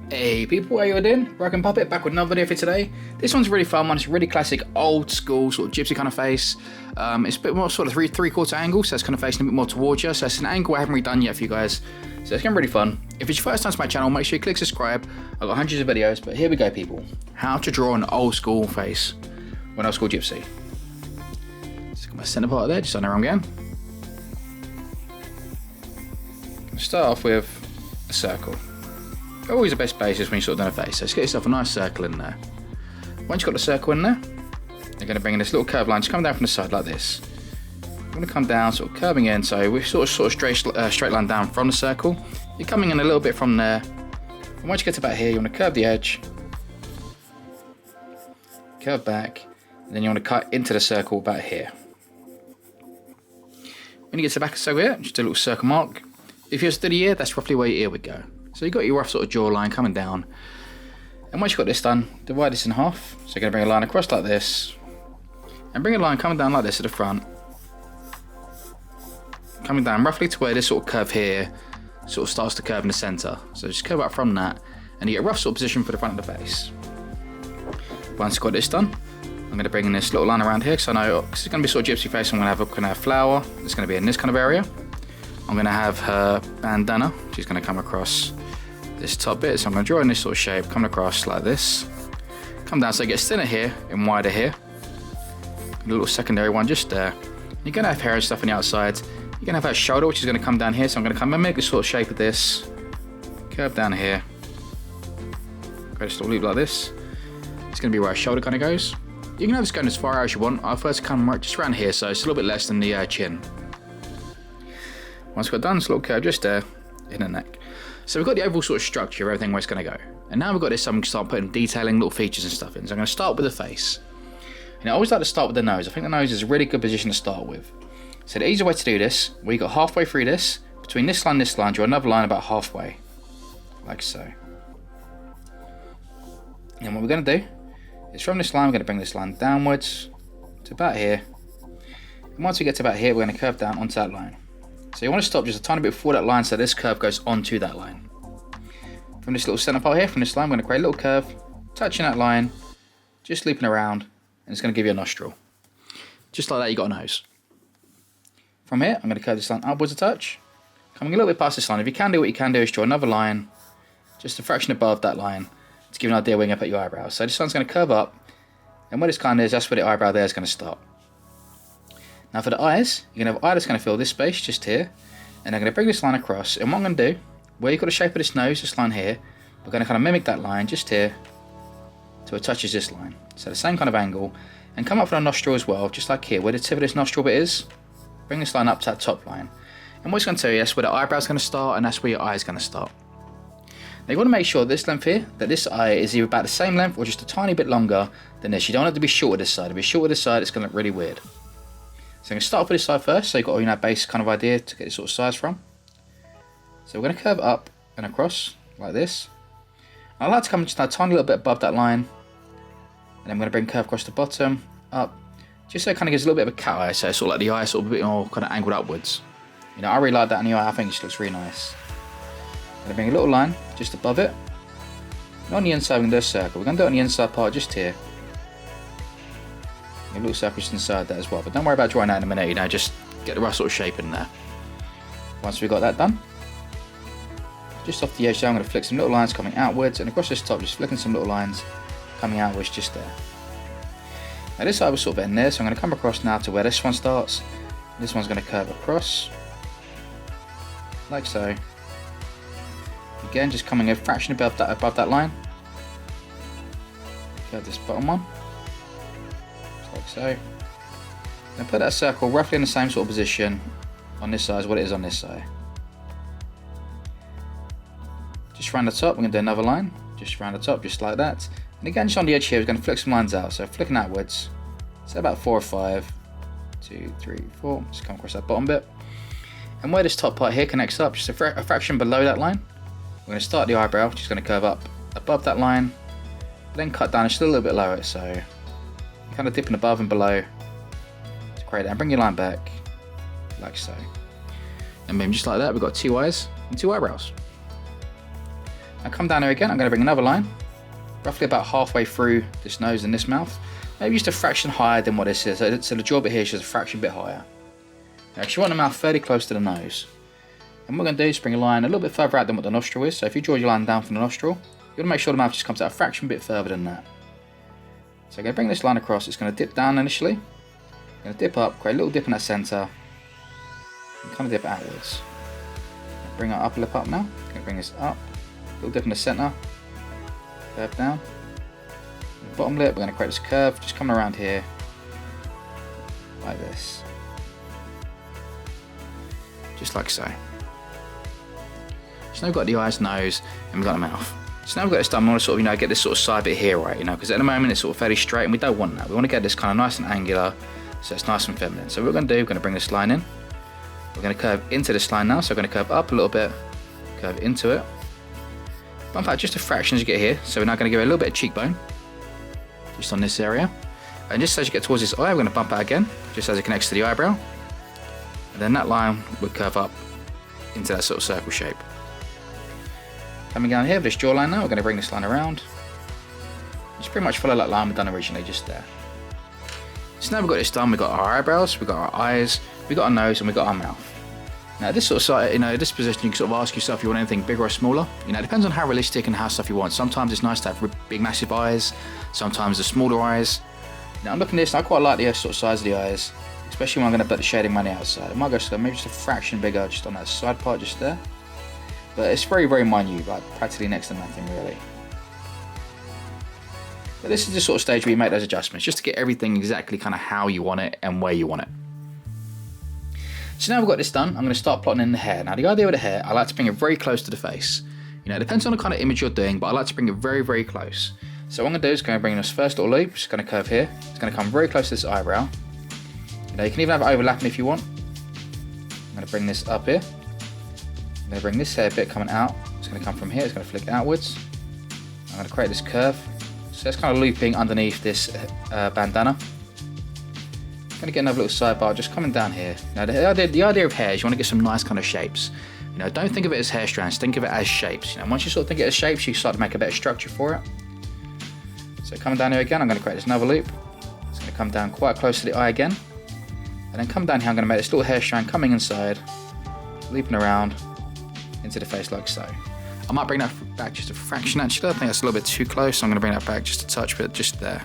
Hey people, how you doing? Broken Puppet back with another video for today. This one's a really fun one. It's a really classic old school sort of gypsy kind of face. It's a bit more sort of three-quarter angle, so it's kind of facing a bit more towards you. So it's an angle I haven't really done yet for you guys. So it's going to be really fun. If it's your first time to my channel, make sure you click subscribe. I've got hundreds of videos, but here we go people. How to draw an old school face with an old school gypsy. Just got my centre part there, just on the wrong again. Start off with a circle. Always the best basis when you're sort of doing a face. So let's get yourself a nice circle in there. Once you've got the circle in there, you're going to bring in this little curved line, just come down from the side like this. You're going to come down, sort of curving in, so we're sort of straight line down from the circle. You're coming in a little bit from there. And once you get to about here, you want to curve the edge, curve back, and then you want to cut into the circle about here. When you get to the back of the circle here, just do a little circle mark. If you're to the ear, that's roughly where your ear would go. So you've got your rough sort of jawline coming down. And once you've got this done, divide this in half. So you're going to bring a line across like this. And bring a line coming down like this at the front. Coming down roughly to where this sort of curve here sort of starts to curve in the centre. So just curve out from that. And you get a rough sort of position for the front of the face. Once you've got this done, I'm going to bring in this little line around here. Because I know it's going to be sort of gypsy face. I'm going to have a flower. It's going to be in this kind of area. I'm going to have her bandana. She's going to come across this top bit, so I'm going to draw in this sort of shape, coming across like this. Come down so it gets thinner here and wider here. A little secondary one just there. You're going to have hair and stuff on the outside. You're going to have her shoulder, which is going to come down here, so I'm going to come and make this sort of shape of this. Curve down here. Create a little loop like this. It's going to be where her shoulder kind of goes. You can have this going as far out as you want. I'll first come right just around here, so it's a little bit less than the chin. Once we've got done, this little curve just there in the neck. So we've got the overall sort of structure of everything where it's going to go. And now we've got this, I'm going to start putting detailing little features and stuff in. So I'm going to start with the face. And I always like to start with the nose. I think the nose is a really good position to start with. So the easier way to do this, we got halfway through this, between this line and this line, draw another line about halfway. Like so. And what we're going to do is from this line, we're going to bring this line downwards to about here. And once we get to about here, we're going to curve down onto that line. So you want to stop just a tiny bit before that line so this curve goes onto that line. From this little center part here, from this line, we're going to create a little curve, touching that line, just looping around, and it's going to give you a nostril. Just like that, you got a nose. From here, I'm going to curve this line upwards a touch, coming a little bit past this line. If you can do what you can do is draw another line, just a fraction above that line, to give you an idea where you're going to put your eyebrows. So this line's going to curve up, and where this kind is, that's where the eyebrow there is going to start. Now for the eyes, you're going to have an eye that's going to fill this space just here, and I'm going to bring this line across, and what I'm going to do, where you've got the shape of this nose, this line here, we're going to kind of mimic that line just here, till it touches this line. So the same kind of angle, and come up for a nostril as well, just like here, where the tip of this nostril bit is, bring this line up to that top line. And what it's going to tell you, that's where the eyebrow's going to start, and that's where your eye is going to start. Now you want to make sure this length here, that this eye is either about the same length, or just a tiny bit longer than this. You don't have to be short of this side. If you're short of this side, it's going to look really weird. So I'm going to start off with this side first, so you've got a base kind of idea to get this sort of size from. So we're going to curve up and across, like this. And I like to come just a tiny little bit above that line. And I'm going to bring curve across the bottom, up, just so it kind of gives a little bit of a cat eye, so it's sort of like the eye sort of a bit more kind of angled upwards. You know, I really like that in the eye, I think it just looks really nice. I'm going to bring a little line just above it. And on the inside, we're going to do a circle. We're going to do it on the inside part just here. A little circle just inside that as well, but don't worry about drawing that in a minute, you know, just get the right sort of shape in there. Once we've got that done, just off the edge there, I'm going to flick some little lines coming outwards, and across this top, just flicking some little lines coming outwards just there. Now this side was sort of in there, so I'm going to come across now to where this one starts. This one's going to curve across, like so. Again, just coming a fraction above that line. Curve this bottom one. Like so. Now put that circle roughly in the same sort of position on this side as what it is on this side. Just round the top, we're going to do another line. Just round the top, just like that. And again, just on the edge here, we're going to flick some lines out. So flicking outwards, so about 4 or 5. 2, 3, 4. Just come across that bottom bit. And where this top part here connects up, just a fraction below that line, we're going to start the eyebrow, which is going to curve up above that line, then cut down just a little bit lower. So kind of dipping above and below to create that, and bring your line back like so, and then just like that we've got 2 eyes and 2 eyebrows. Now come down here again, I'm going to bring another line, roughly about halfway through this nose and this mouth. Maybe just a fraction higher than what this is, so the jaw bit here is just a fraction bit higher. Now actually want the mouth fairly close to the nose. And what we're going to do is bring a line a little bit further out than what the nostril is, so if you draw your line down from the nostril, you want to make sure the mouth just comes out a fraction bit further than that. So I'm going to bring this line across, it's going to dip down initially, I'm going to dip up, create a little dip in that centre, and kind of dip outwards. Bring our upper lip up now, I'm going to bring this up, little dip in the centre, curve down. The bottom lip, we're going to create this curve, just coming around here, like this. Just like so. So now we've got the eyes, nose, and we've got the mouth. So now we've got this done, we want to sort of, get this sort of side bit here, right, because at the moment it's sort of fairly straight and we don't want that. We want to get this kind of nice and angular, so it's nice and feminine. So what we're going to do, we're going to bring this line in. We're going to curve into this line now, so we're going to curve up a little bit, curve into it. Bump out just a fraction as you get here, so we're now going to give it a little bit of cheekbone, just on this area. And just as you get towards this eye, we're going to bump out again, just as it connects to the eyebrow. And then that line would curve up into that sort of circle shape. Coming down here with this jawline now, we're going to bring this line around. Just pretty much follow that line we've done originally, just there. So now we've got this done, we've got our eyebrows, we've got our eyes, we've got our nose, and we've got our mouth. Now this sort of side, this position, you can sort of ask yourself if you want anything bigger or smaller. It depends on how realistic and how stuff you want. Sometimes it's nice to have big massive eyes, sometimes the smaller eyes. Now I'm looking at this, I quite like the sort of size of the eyes, especially when I'm going to put the shading on the outside. I might go maybe just a fraction bigger just on that side part just there. But it's very, very minute, like practically next to nothing really. But this is the sort of stage where you make those adjustments, just to get everything exactly kind of how you want it and where you want it. So now we've got this done, I'm going to start plotting in the hair. Now the idea with the hair, I like to bring it very close to the face. It depends on the kind of image you're doing, but I like to bring it very, very close. So what I'm going to do is going to bring this first little loop, just going to curve here. It's going to come very close to this eyebrow. You can even have it overlapping if you want. I'm going to bring this up here. I'm going to bring this hair bit coming out. It's going to come from here, it's going to flick outwards. I'm going to create this curve. So it's kind of looping underneath this bandana. I'm going to get another little sidebar just coming down here. Now the idea of hair is you want to get some nice kind of shapes. Don't think of it as hair strands, think of it as shapes. Once you sort of think of it as shapes, you start to make a better structure for it. So coming down here again, I'm going to create this another loop. It's going to come down quite close to the eye again. And then come down here, I'm going to make this little hair strand coming inside, looping around into the face like so. I might bring that back just a fraction actually, I think that's a little bit too close, so I'm going to bring that back just a touch, but just there.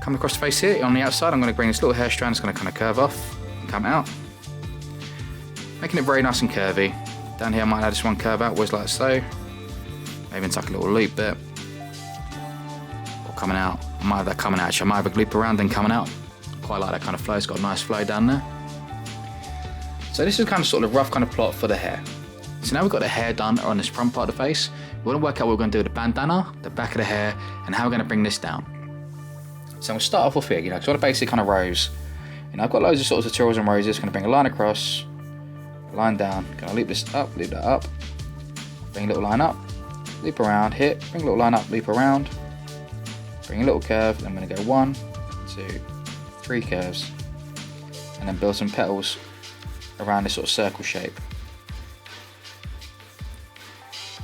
Coming across the face here, on the outside, I'm going to bring this little hair strand, it's going to kind of curve off and come out. Making it very nice and curvy. Down here I might add this one curve outwards like so. Maybe even tuck a little loop bit. Or coming out. I might have that coming out actually. I might have a loop around then coming out. Quite like that kind of flow, it's got a nice flow down there. So this is kind of sort of rough kind of plot for the hair. So now we've got the hair done on this front part of the face. We want to work out what we're going to do with the bandana, the back of the hair, and how we're going to bring this down. So we'll start off with here, because I want a basic kind of rose. I've got loads of sort of tutorials on roses. Going to bring a line across, a line down. Going to loop this up, loop that up, bring a little line up, loop around, hit, bring a little line up, loop around, bring a little curve. Then I'm going to go 1, 2, 3 curves, and then build some petals around this sort of circle shape.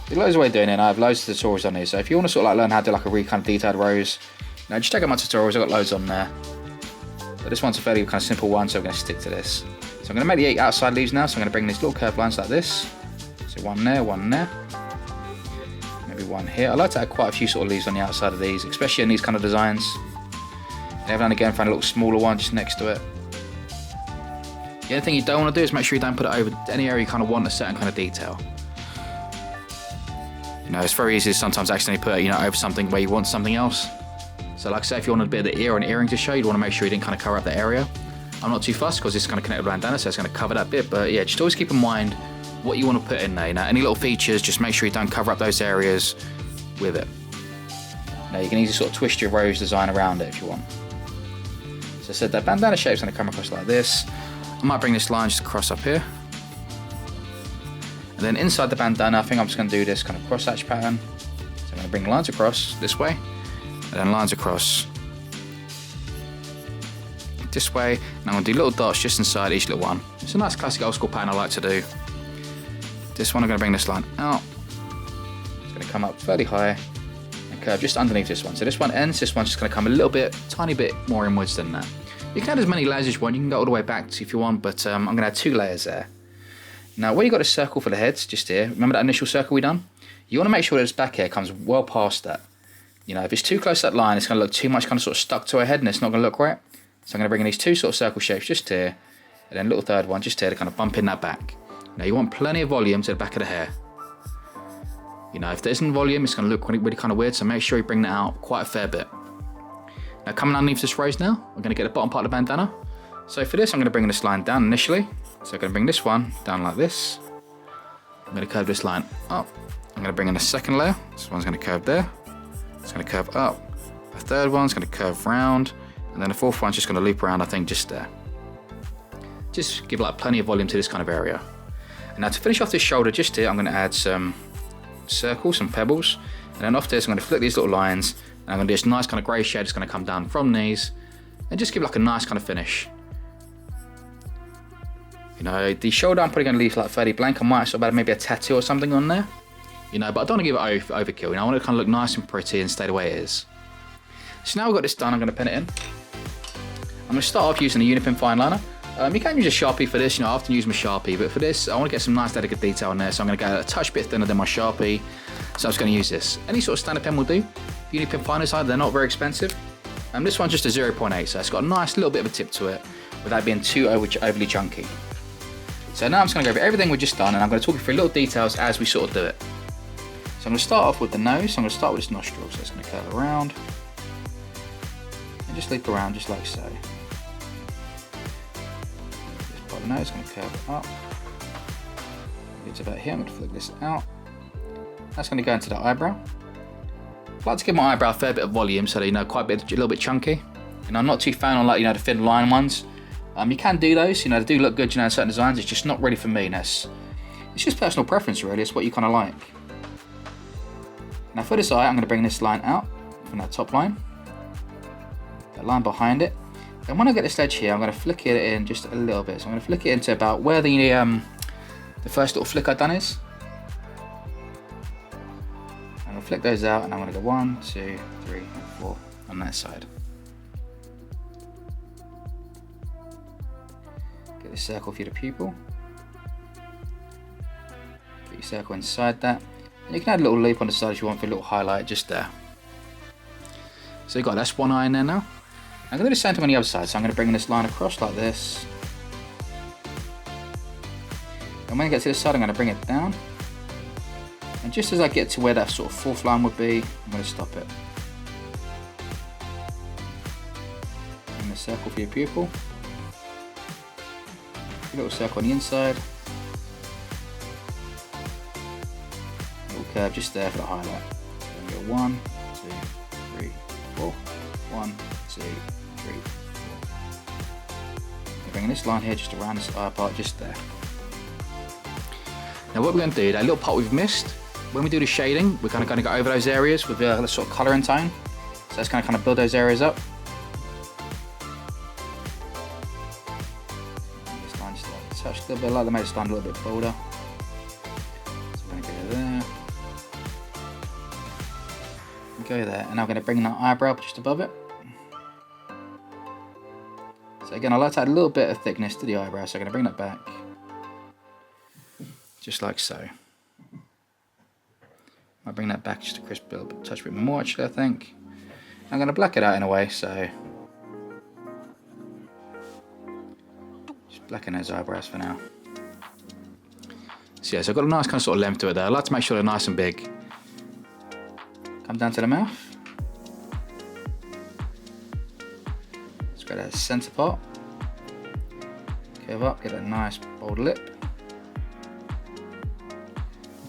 There's loads of ways of doing it, and I have loads of tutorials on here. So if you want to sort of like learn how to do like a really kind of detailed rose, just check out my tutorials. I've got loads on there. But this one's a fairly kind of simple one, so I'm going to stick to this. So I'm going to make the 8 outside leaves now. So I'm going to bring these little curved lines like this. So one there, maybe one here. I like to add quite a few sort of leaves on the outside of these, especially in these kind of designs. And every now and again, find a little smaller one just next to it. The only thing you don't want to do is make sure you don't put it over any area you kind of want a certain kind of detail. It's very easy to sometimes accidentally put it, over something where you want something else. So like I say, if you want a bit of the ear or an earring to show, you'd want to make sure you didn't kind of cover up that area. I'm not too fussed because it's kind of connected with bandana, so it's going to cover that bit. But yeah, just always keep in mind what you want to put in there. Any little features, just make sure you don't cover up those areas with it. Now you can easily sort of twist your rose design around it if you want. So I said that bandana shape's going to come across like this. I might bring this line just across up here. And then inside the bandana, I think I'm just going to do this kind of cross hatch pattern. So I'm going to bring lines across this way, and then lines across this way, and I'm going to do little dots just inside each little one. It's a nice classic old school pattern I like to do. This one I'm going to bring this line out. It's going to come up fairly high and curve just underneath this one. So this one ends, this one's just going to come a little bit, tiny bit more inwards than that. You can add as many layers as you want. You can go all the way back if you want, but I'm going to add 2 layers there. Now where you got a circle for the heads, just here, remember that initial circle we done? You want to make sure that this back hair comes well past that. You know, if it's too close to that line, it's going to look too much kind of sort of stuck to her head and it's not going to look right. So I'm going to bring in these 2 sort of circle shapes just here, and then a little third one just here to kind of bump in that back. Now you want plenty of volume to the back of the hair. You know, if there isn't volume, it's going to look really kind of weird, so make sure you bring that out quite a fair bit. Now coming underneath this rose now, we're going to get the bottom part of the bandana. So for this, I'm going to bring this line down initially. So I'm going to bring this one down like this. I'm going to curve this line up. I'm going to bring in a second layer. This one's going to curve there. It's going to curve up. The third one's going to curve round. And then the fourth one's just going to loop around, I think, just there. Just give like plenty of volume to this kind of area. And now to finish off this shoulder just here, I'm going to add some circles, some pebbles. And then off this, I'm going to flick these little lines. And I'm going to do this nice kind of grey shade that's going to come down from these. And just give like a nice kind of finish. You know, the shoulder I'm probably going to leave like fairly blank. I might sort of add maybe a tattoo or something on there. You know, but I don't want to give it overkill. You know, I want it to kind of look nice and pretty and stay the way it is. So now we've got this done, I'm going to pin it in. I'm going to start off using a Unipin fine liner. You can use a Sharpie for this, you know, I often use my Sharpie, but for this, I want to get some nice delicate detail in there, so I'm going to go a touch bit thinner than my Sharpie. So I'm just going to use this. Any sort of standard pen will do. Unipin finers, they're not very expensive. This one's just a 0.8, so it's got a nice little bit of a tip to it, without being too overly chunky. So now I'm just going to go over everything we've just done, and I'm going to talk you through little details as we sort of do it. So I'm going to start off with the nose, so I'm going to start with this nostril, so it's going to curve around, and just loop around just like so. The nose, going to curve it up. It's about here, I'm going to flick this out. That's going to go into the eyebrow. I like to give my eyebrow a fair bit of volume so that, you know, a little bit chunky. And I'm not too fan on, like, you know, the thin line ones. You can do those, you know, they do look good, you know, in certain designs. It's just not really for me. It's just personal preference, really. It's what you kind of like. Now for this eye, I'm going to bring this line out from that top line. That line behind it. And when I get this edge here, I'm going to flick it in just a little bit. So I'm going to flick it into about where the first little flick I've done is. I'm going to flick those out, and I'm going to go 1, 2, 3, 4 on that side. Get this circle for your pupil. Get your circle inside that. And you can add a little loop on the side if you want for a little highlight just there. So you've got that's one eye in there now. I'm going to do the same thing on the other side, so I'm going to bring this line across like this. And when I get to this side, I'm going to bring it down. And just as I get to where that sort of fourth line would be, I'm going to stop it. And the circle for your pupil. A little circle on the inside. A little curve just there for the highlight. So I'm going to go 1, 2, 3, 4. 1, 2, 3, 4. I'm bringing this line here just around this eye part, just there. Now what we're going to do, that little part we've missed, when we do the shading, we're kind of going to go over those areas with the sort of colour and tone. So that's going to kind of build those areas up. This line just touch a little bit, like to make this line a little bit bolder. So I'm going to go there. Go there, and I'm going to bring that eyebrow up just above it. So again, I like to add a little bit of thickness to the eyebrow, so I'm going to bring that back. Just like so. I'll bring that back just a crisp bit, touch a bit more actually, I think. I'm going to black it out in a way, so just blacken those eyebrows for now. So yeah, so I've got a nice kind of sort of length to it there. I like to make sure they're nice and big. Come down to the mouth. Let's go to that centre part. Curve up, get a nice bold lip.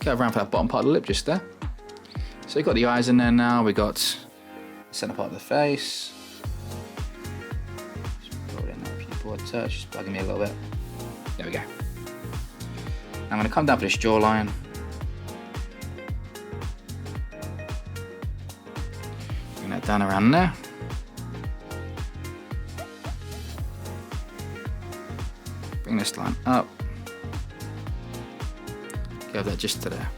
Curve around for that bottom part of the lip just there. So we've got the eyes in there now, we've got the centre part of the face. Just roll in that pupil a touch, just bugging me a little bit. There we go. Now I'm going to come down for this jawline. Bring that down around there. Bring this line up. Curve that just to there.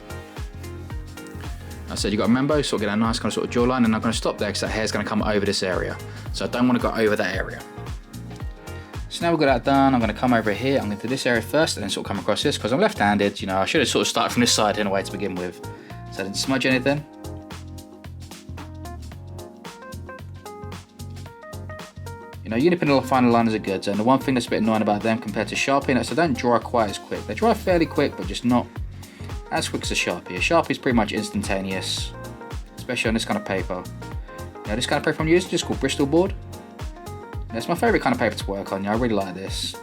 I said you got to remember, sort of get a nice kind of sort of jawline, and I'm going to stop there because that hair's going to come over this area. So I don't want to go over that area. So now we've got that done, I'm going to come over here, I'm going to do this area first and then sort of come across this because I'm left-handed, you know, I should have sort of started from this side in a way to begin with. So I didn't smudge anything. You know, Unipin final liners are good, and the one thing that's a bit annoying about them compared to Sharpie is they don't dry quite as quick. They dry fairly quick, but just not as quick as a Sharpie. A Sharpie is pretty much instantaneous, especially on this kind of paper. Now this kind of paper I'm using is called Bristol board. It's my favourite kind of paper to work on. I really like this.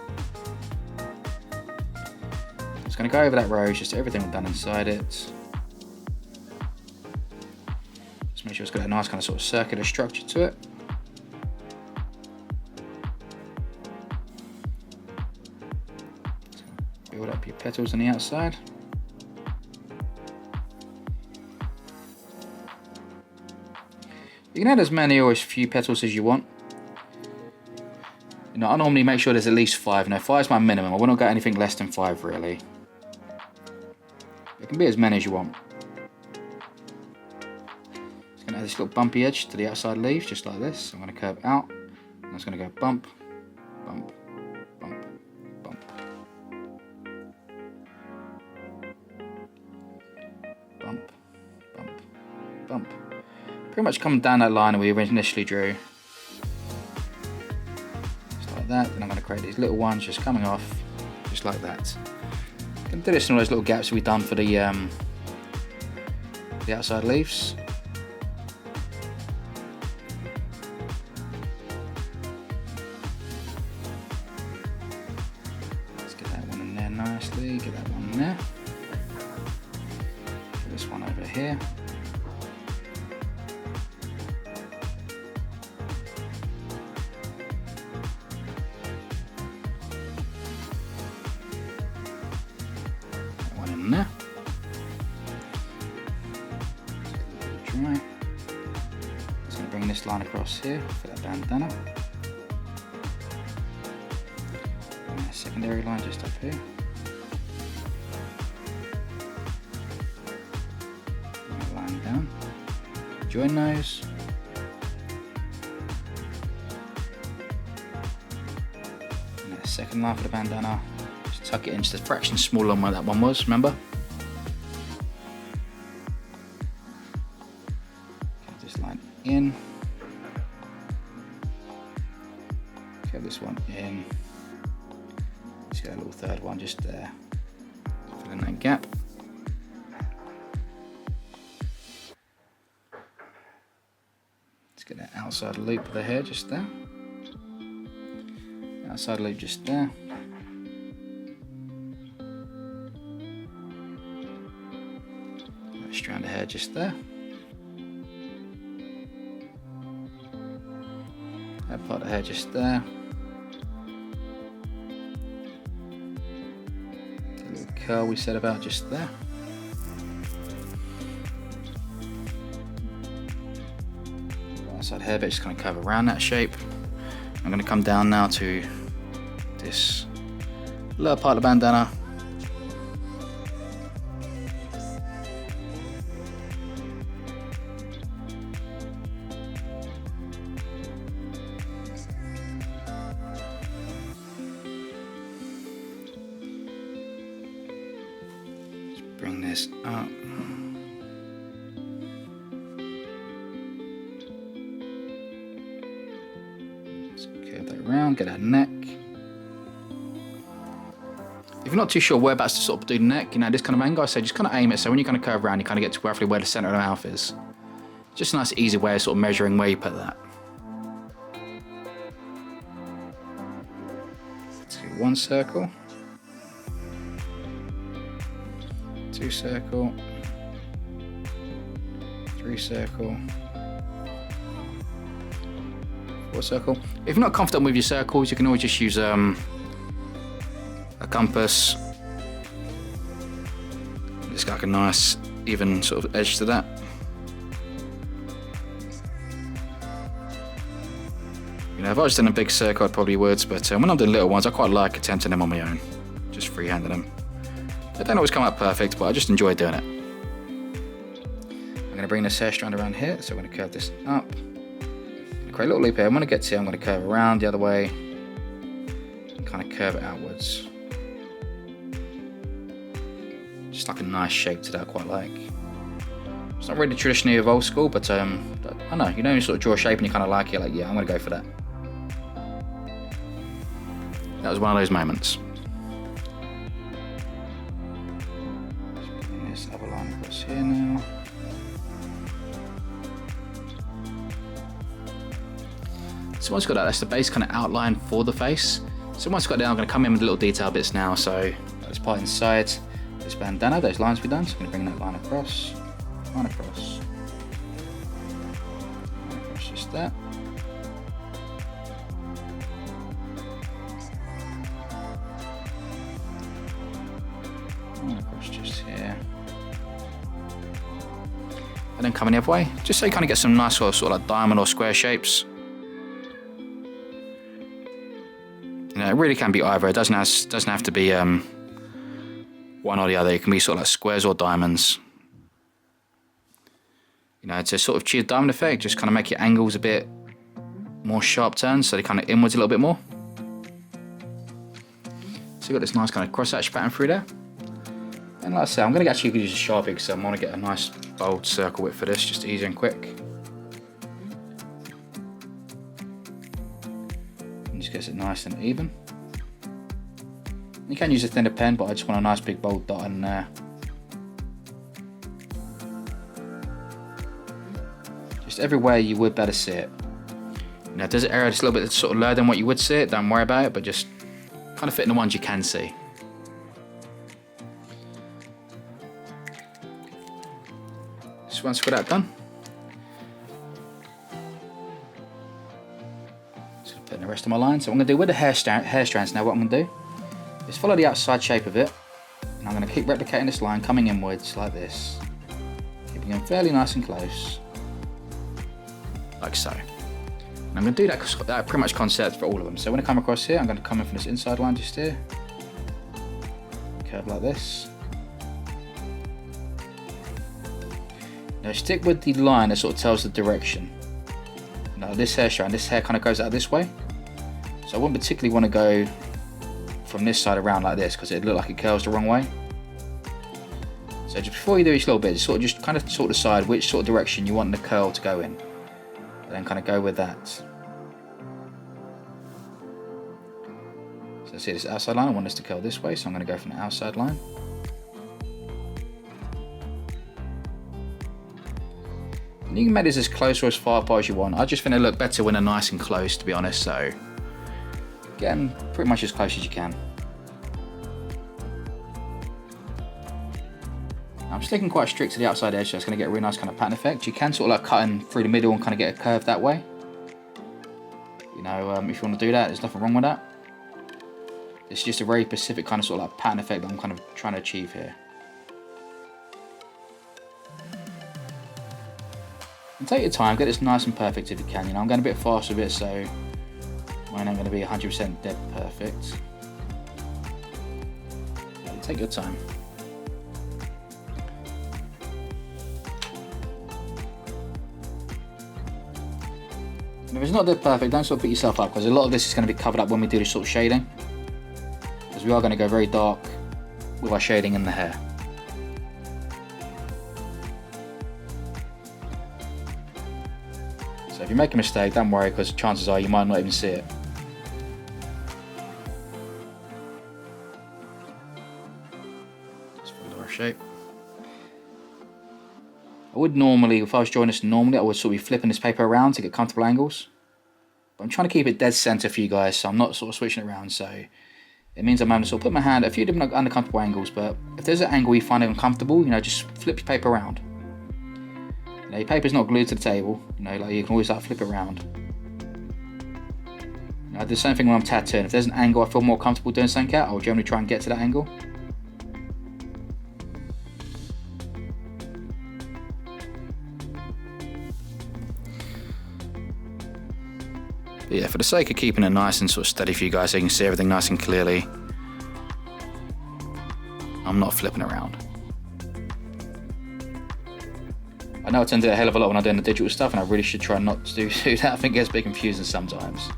Just going to go over that rose, just everything we've done inside it. Just make sure it's got a nice kind of sort of circular structure to it. Build up your petals on the outside. You can add as many or as few petals as you want. You know, I normally make sure there's at least 5. Now 5 is my minimum. I wouldn't go anything less than 5 really. It can be as many as you want. Just going to add this little bumpy edge to the outside leaves, just like this. I'm going to curve out. And it's going to go bump, bump, bump, bump. Bump, bump, bump. Pretty much coming down that line that we initially drew. Just like that. Then I'm going to create these little ones just coming off, just like that. I'm going to do this in all those little gaps we've done for the outside leaves. Let's get that one in there nicely. Get that one in there. Get this one over here. There. Dry. Just going to bring this line across here for that bandana. And a secondary line just up here. Bring that line down. Join those. And a second line for the bandana. Tuck it in just a fraction smaller than where that one was, remember? Get this line in. Get this one in. Just get a little third one just there. Fill in that gap. Let's get that outside loop of the hair just there. Outside loop just there. Strand of hair just there. That part of hair just there. The little curl we said about just there. Outside hair bit just kind of curve around that shape. I'm going to come down now to this lower part of the bandana. Bring this up. Let's curve that around, get our neck. If you're not too sure whereabouts to sort of do the neck, you know, this kind of angle, I say just kind of aim it so when you kind of curve around, you kind of get to roughly where the center of the mouth is. Just a nice easy way of sort of measuring where you put that. Let's do one circle. 2 circle, 3 circle, 4 circle. If you're not comfortable with your circles, you can always just use a compass. It's got like a nice even sort of edge to that. You know, if I was doing a big circle, I probably would, but when I'm doing little ones, I quite like attempting them on my own, just freehanding them. They don't always come out perfect, but I just enjoy doing it. I'm going to bring this hair strand around here, so I'm going to curve this up. Create a little loop here. I'm going to get to, I'm going to curve around the other way, and kind of curve it outwards. Just like a nice shape to that I quite like. It's not really traditionally of old school, but I don't know, you know, you sort of draw a shape and you kind of like it, like, yeah, I'm going to go for that. That was one of those moments. Bring this other line across here now. So once I've got that, that's the base kind of outline for the face. So once I've got that, I'm going to come in with the little detail bits now. So this part inside this bandana, those lines we've done. So I'm going to bring that line across, line across, line across, just that. Line across just here. And then coming the other way, just so you kind of get some nice sort of like diamond or square shapes. You know, it really can be either. It doesn't have to be one or the other. It can be sort of like squares or diamonds. You know, to sort of achieve diamond effect, just kind of make your angles a bit more sharp turns, so they kind of inwards a little bit more. So you've got this nice kind of cross hatch pattern through there. And like I said, I'm going to actually use a Sharpie because I want to get a nice bold circle width for this, just easy and quick. Just gets it nice and even. You can use a thinner pen, but I just want a nice big bold dot in there. Just everywhere you would better see it. You know, if there's an area that's a little bit sort of lower than what you would see it, don't worry about it, but just kind of fit in the ones you can see. So once we've got that done, putting the rest of my line. So what I'm going to do with the hair strands now, what I'm going to do is follow the outside shape of it, and I'm going to keep replicating this line, coming inwards like this, keeping them fairly nice and close, like so. And I'm going to do that pretty much concept for all of them. So when I come across here, I'm going to come in from this inside line just here, curve like this. Now stick with the line that sort of tells the direction. Now this hair strand, this hair kind of goes out this way, so I wouldn't particularly want to go from this side around like this because it look like it curls the wrong way. So just before you do each little bit, just kind of decide which sort of direction you want the curl to go in, and then kind of go with that. So see this outside line, I want this to curl this way, so I'm going to go from the outside line. You can make this as close or as far apart as you want. I just think they look better when they're nice and close, to be honest, so get them pretty much as close as you can. I'm sticking quite strict to the outside edge, so it's going to get a really nice kind of pattern effect. You can sort of like cutting through the middle and kind of get a curve that way. You know, if you want to do that, there's nothing wrong with that. It's just a very specific kind of sort of like pattern effect that I'm kind of trying to achieve here. And take your time, get this nice and perfect if you can. You know, I'm going a bit fast with it, so mine ain't going to be 100% dead perfect. Yeah, take your time. And if it's not dead perfect, don't sort of beat yourself up, because a lot of this is going to be covered up when we do this sort of shading, because we are going to go very dark with our shading in the hair. So if you make a mistake, don't worry, because chances are you might not even see it. Just follow our shape. I would normally, if I was drawing this normally, I would sort of be flipping this paper around to get comfortable angles. But I'm trying to keep it dead center for you guys, so I'm not sort of switching it around. So it means I'm having to sort of put my hand at a few different uncomfortable angles. But if there's an angle you find uncomfortable, you know, just flip your paper around. You know, your paper's not glued to the table. You know, like you can always like flip it around. You know, I do the same thing when I'm tattooing. If there's an angle I feel more comfortable doing something at, I'll generally try and get to that angle. But yeah, for the sake of keeping it nice and sort of steady for you guys so you can see everything nice and clearly, I'm I'm not flipping around. I know I tend to do a hell of a lot when I'm doing the digital stuff, and I really should try not to do that. I think it gets a bit confusing sometimes.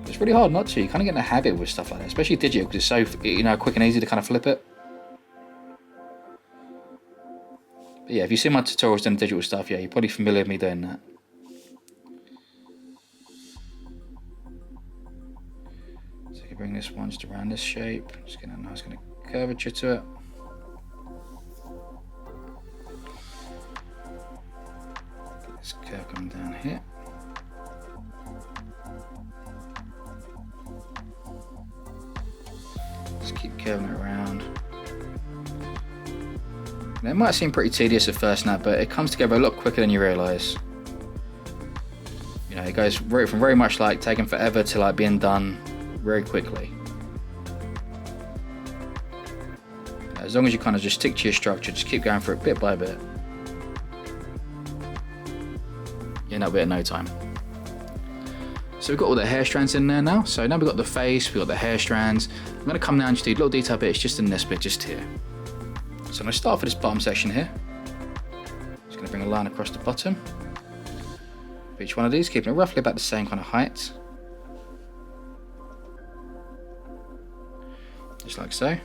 It's really hard not to. You kind of get in a habit with stuff like that, especially digital, because it's so, you know, quick and easy to kind of flip it. But yeah, if you see my tutorials doing digital stuff, yeah, you're probably familiar with me doing that. So I can bring this one just around this shape, just get a nice kind of curvature to it. Get this curve coming down here. Just keep curving it around. Now, it might seem pretty tedious at first now, but it comes together a lot quicker than you realise. You know, it goes from very much like taking forever to like being done very quickly. As long as you kind of just stick to your structure, just keep going for it bit by bit. You end up with it in no time. So we've got all the hair strands in there now. So now we've got the face, we've got the hair strands. I'm going to come down and just do little detail bits just in this bit, just here. So I'm going to start for this bottom section here. Just going to bring a line across the bottom. For each one of these, keeping it roughly about the same kind of height. Just like so. Add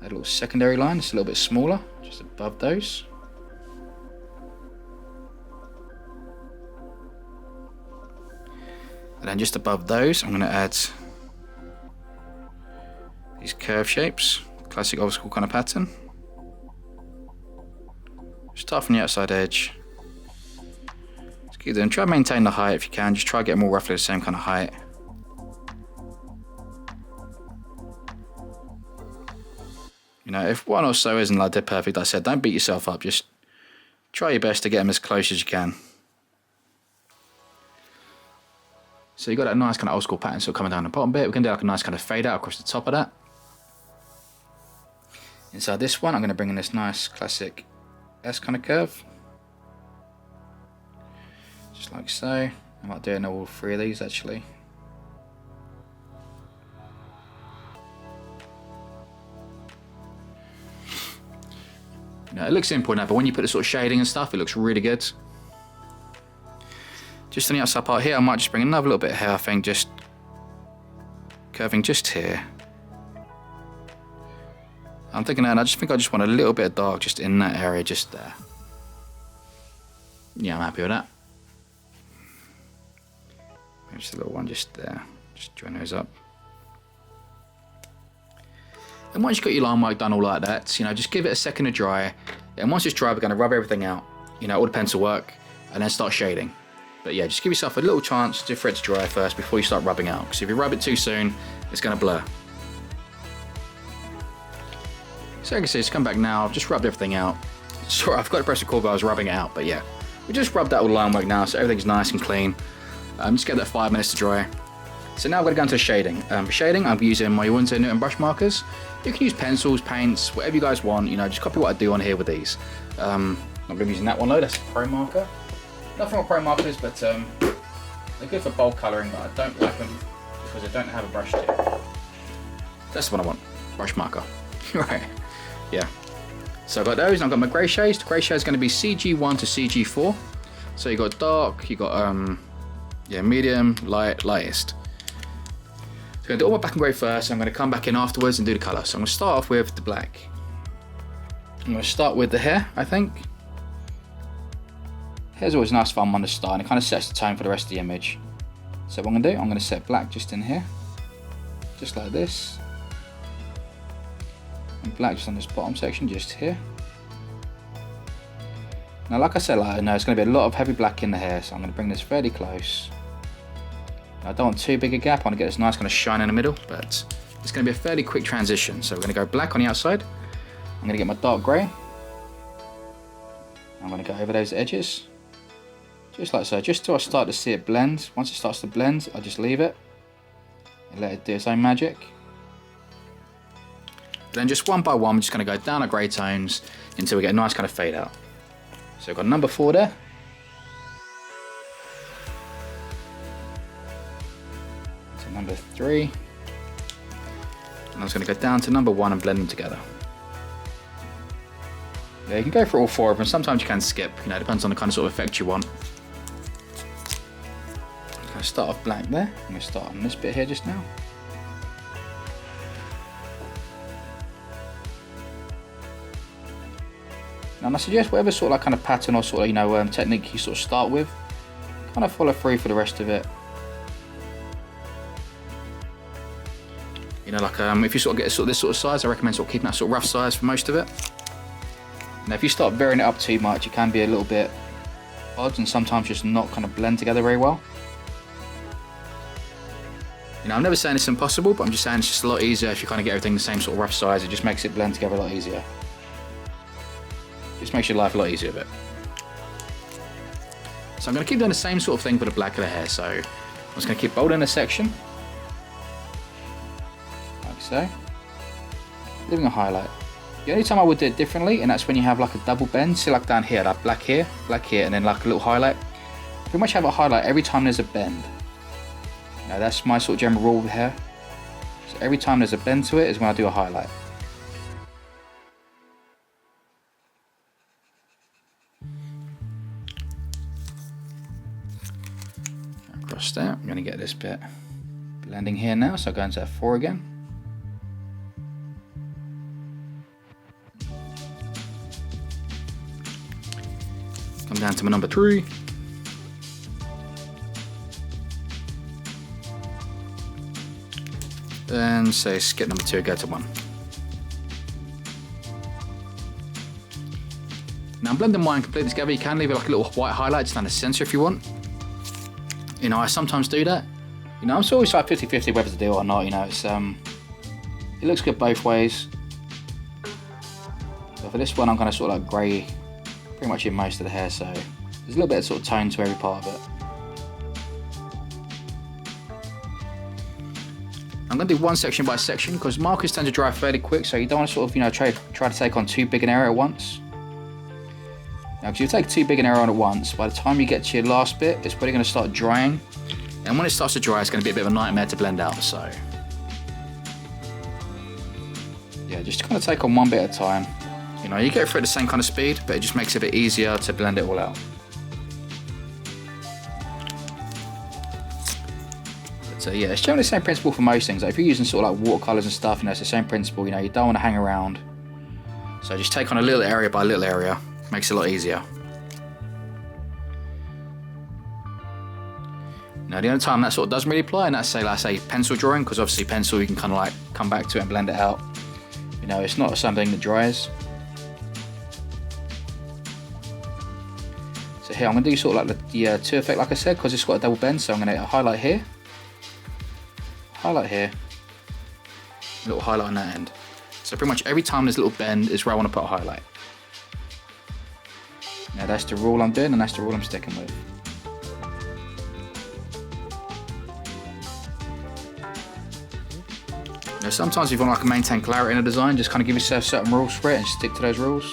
a little secondary line, it's a little bit smaller, just above those. And then just above those, I'm going to add these curve shapes, classic old school kind of pattern. Start from the outside edge. Just keep doing. Try to maintain the height if you can. Just try to get them all roughly the same kind of height. You know, if one or so isn't like dead perfect, like I said, don't beat yourself up. Just try your best to get them as close as you can. So you got that nice kind of old school pattern, so coming down the bottom bit. We're going to do like a nice kind of fade out across the top of that. Inside this one, I'm going to bring in this nice classic S kind of curve. Just like so. I might do it in all three of these actually. Now, it looks simple now, but when you put the sort of shading and stuff, it looks really good. Just on the outside part here, I might just bring another little bit of hair, I think, just curving just here. I'm thinking that, I just think I just want a little bit of dark just in that area, just there. Yeah, I'm happy with that. Maybe just a little one just there. Just join those up. And once you've got your line work done all like that, you know, just give it a second to dry. And once it's dry, we're going to rub everything out, you know, all the pencil work, and then start shading. But yeah, just give yourself a little chance for it to dry first before you start rubbing out. Because if you rub it too soon, it's going to blur. So you can see, just come back now. I've just rubbed everything out. Sorry, I've got to press record while I was rubbing it out, but yeah. We just rubbed out all the line work now, so everything's nice and clean. Just get that 5 minutes to dry. So now I'm going to go into shading. Shading, I'm using my Winsor & Newton brush markers. You can use pencils, paints, whatever you guys want. You know, just copy what I do on here with these. I'm going to be using that one though. That's a pro marker. Nothing wrong with pro markers, but they're good for bold colouring, but I don't like them because I don't have a brush tip. That's the one I want. Brush marker. Right. Yeah. So I've got those, and I've got my grey shades. The grey shade is going to be CG1 to CG4. So you've got dark, you've got yeah, medium, light, lightest. So I'm going to do all my black and grey first. I'm going to come back in afterwards and do the colour. So I'm going to start off with the black. I'm going to start with the hair, I think. Hair's always a nice fun one to start, and it kind of sets the tone for the rest of the image. So what I'm going to do, I'm going to set black just in here. Just like this. And black just on this bottom section, just here. Now, like I said, I know it's going to be a lot of heavy black in the hair, so I'm going to bring this fairly close. I don't want too big a gap. I want to get this nice kind of shine in the middle, but it's going to be a fairly quick transition. So we're going to go black on the outside. I'm going to get my dark grey. I'm going to go over those edges, just like so, just till I start to see it blend. Once it starts to blend, I just leave it and let it do its own magic. Then just one by one, we're just going to go down our grey tones until we get a nice kind of fade out. So we've got number 4 there. So number 3. And I'm just going to go down to number 1 and blend them together. Yeah, you can go for all 4 of them. Sometimes you can skip, you know, it depends on the kind of sort of effect you want. I'm going to start off black there. I'm going to start on this bit here just now. Now I suggest whatever sort of like kind of pattern or sort of, you know, technique you sort of start with, kind of follow through for the rest of it. You know, like if you sort of get sort of this sort of size, I recommend sort of keeping that sort of rough size for most of it. Now if you start varying it up too much, it can be a little bit odd and sometimes just not kind of blend together very well. You know, I'm never saying it's impossible, but I'm just saying it's just a lot easier if you kind of get everything the same sort of rough size. It just makes it blend together a lot easier. Just makes your life a lot easier a bit. So I'm going to keep doing the same sort of thing for the black of the hair. So I'm just going to keep bolding the section. Like so. Leaving a highlight. The only time I would do it differently, and that's when you have like a double bend. See, like down here, like black here, and then like a little highlight. Pretty much have a highlight every time there's a bend. Now that's my sort of general rule with hair. So every time there's a bend to it is when I do a highlight. Across that, I'm going to get this bit blending here now, so I go into F4 again. Come down to my number 3. Then say skip number 2, go to 1. Now I'm blending mine completely together. You can leave it like a little white highlight down the center if you want. You know, I sometimes do that. You know, I'm always like 50-50 whether to do it or not. You know, it's it looks good both ways. So for this one, I'm kind of sort of like grey, pretty much in most of the hair. So there's a little bit of sort of tone to every part of it. I'm going to do one section by section because markers tend to dry fairly quick, so you don't want to sort of, you know, try to take on too big an area at once. Now, because you take too big an area on at once, by the time you get to your last bit, it's probably going to start drying. And when it starts to dry, it's going to be a bit of a nightmare to blend out, so. Yeah, just kind of take on one bit at a time. You know, you get it through at the same kind of speed, but it just makes it a bit easier to blend it all out. So yeah, it's generally the same principle for most things. Like if you're using sort of like watercolors and stuff, you know, it's the same principle. You know, you don't want to hang around. So just take on a little area by little area. Makes it a lot easier. Now the only time that sort of doesn't really apply, and that's say, like say pencil drawing, because obviously pencil you can kind of like come back to it and blend it out. You know, it's not something that dries. So here I'm going to do sort of like the 2 effect, like I said, because it's got a double bend. So I'm going to highlight here. Highlight here, a little highlight on that end. So pretty much every time there's a little bend is where I want to put a highlight. Now that's the rule I'm doing and that's the rule I'm sticking with. Now sometimes if you want to maintain clarity in a design, just kind of give yourself certain rules for it and stick to those rules.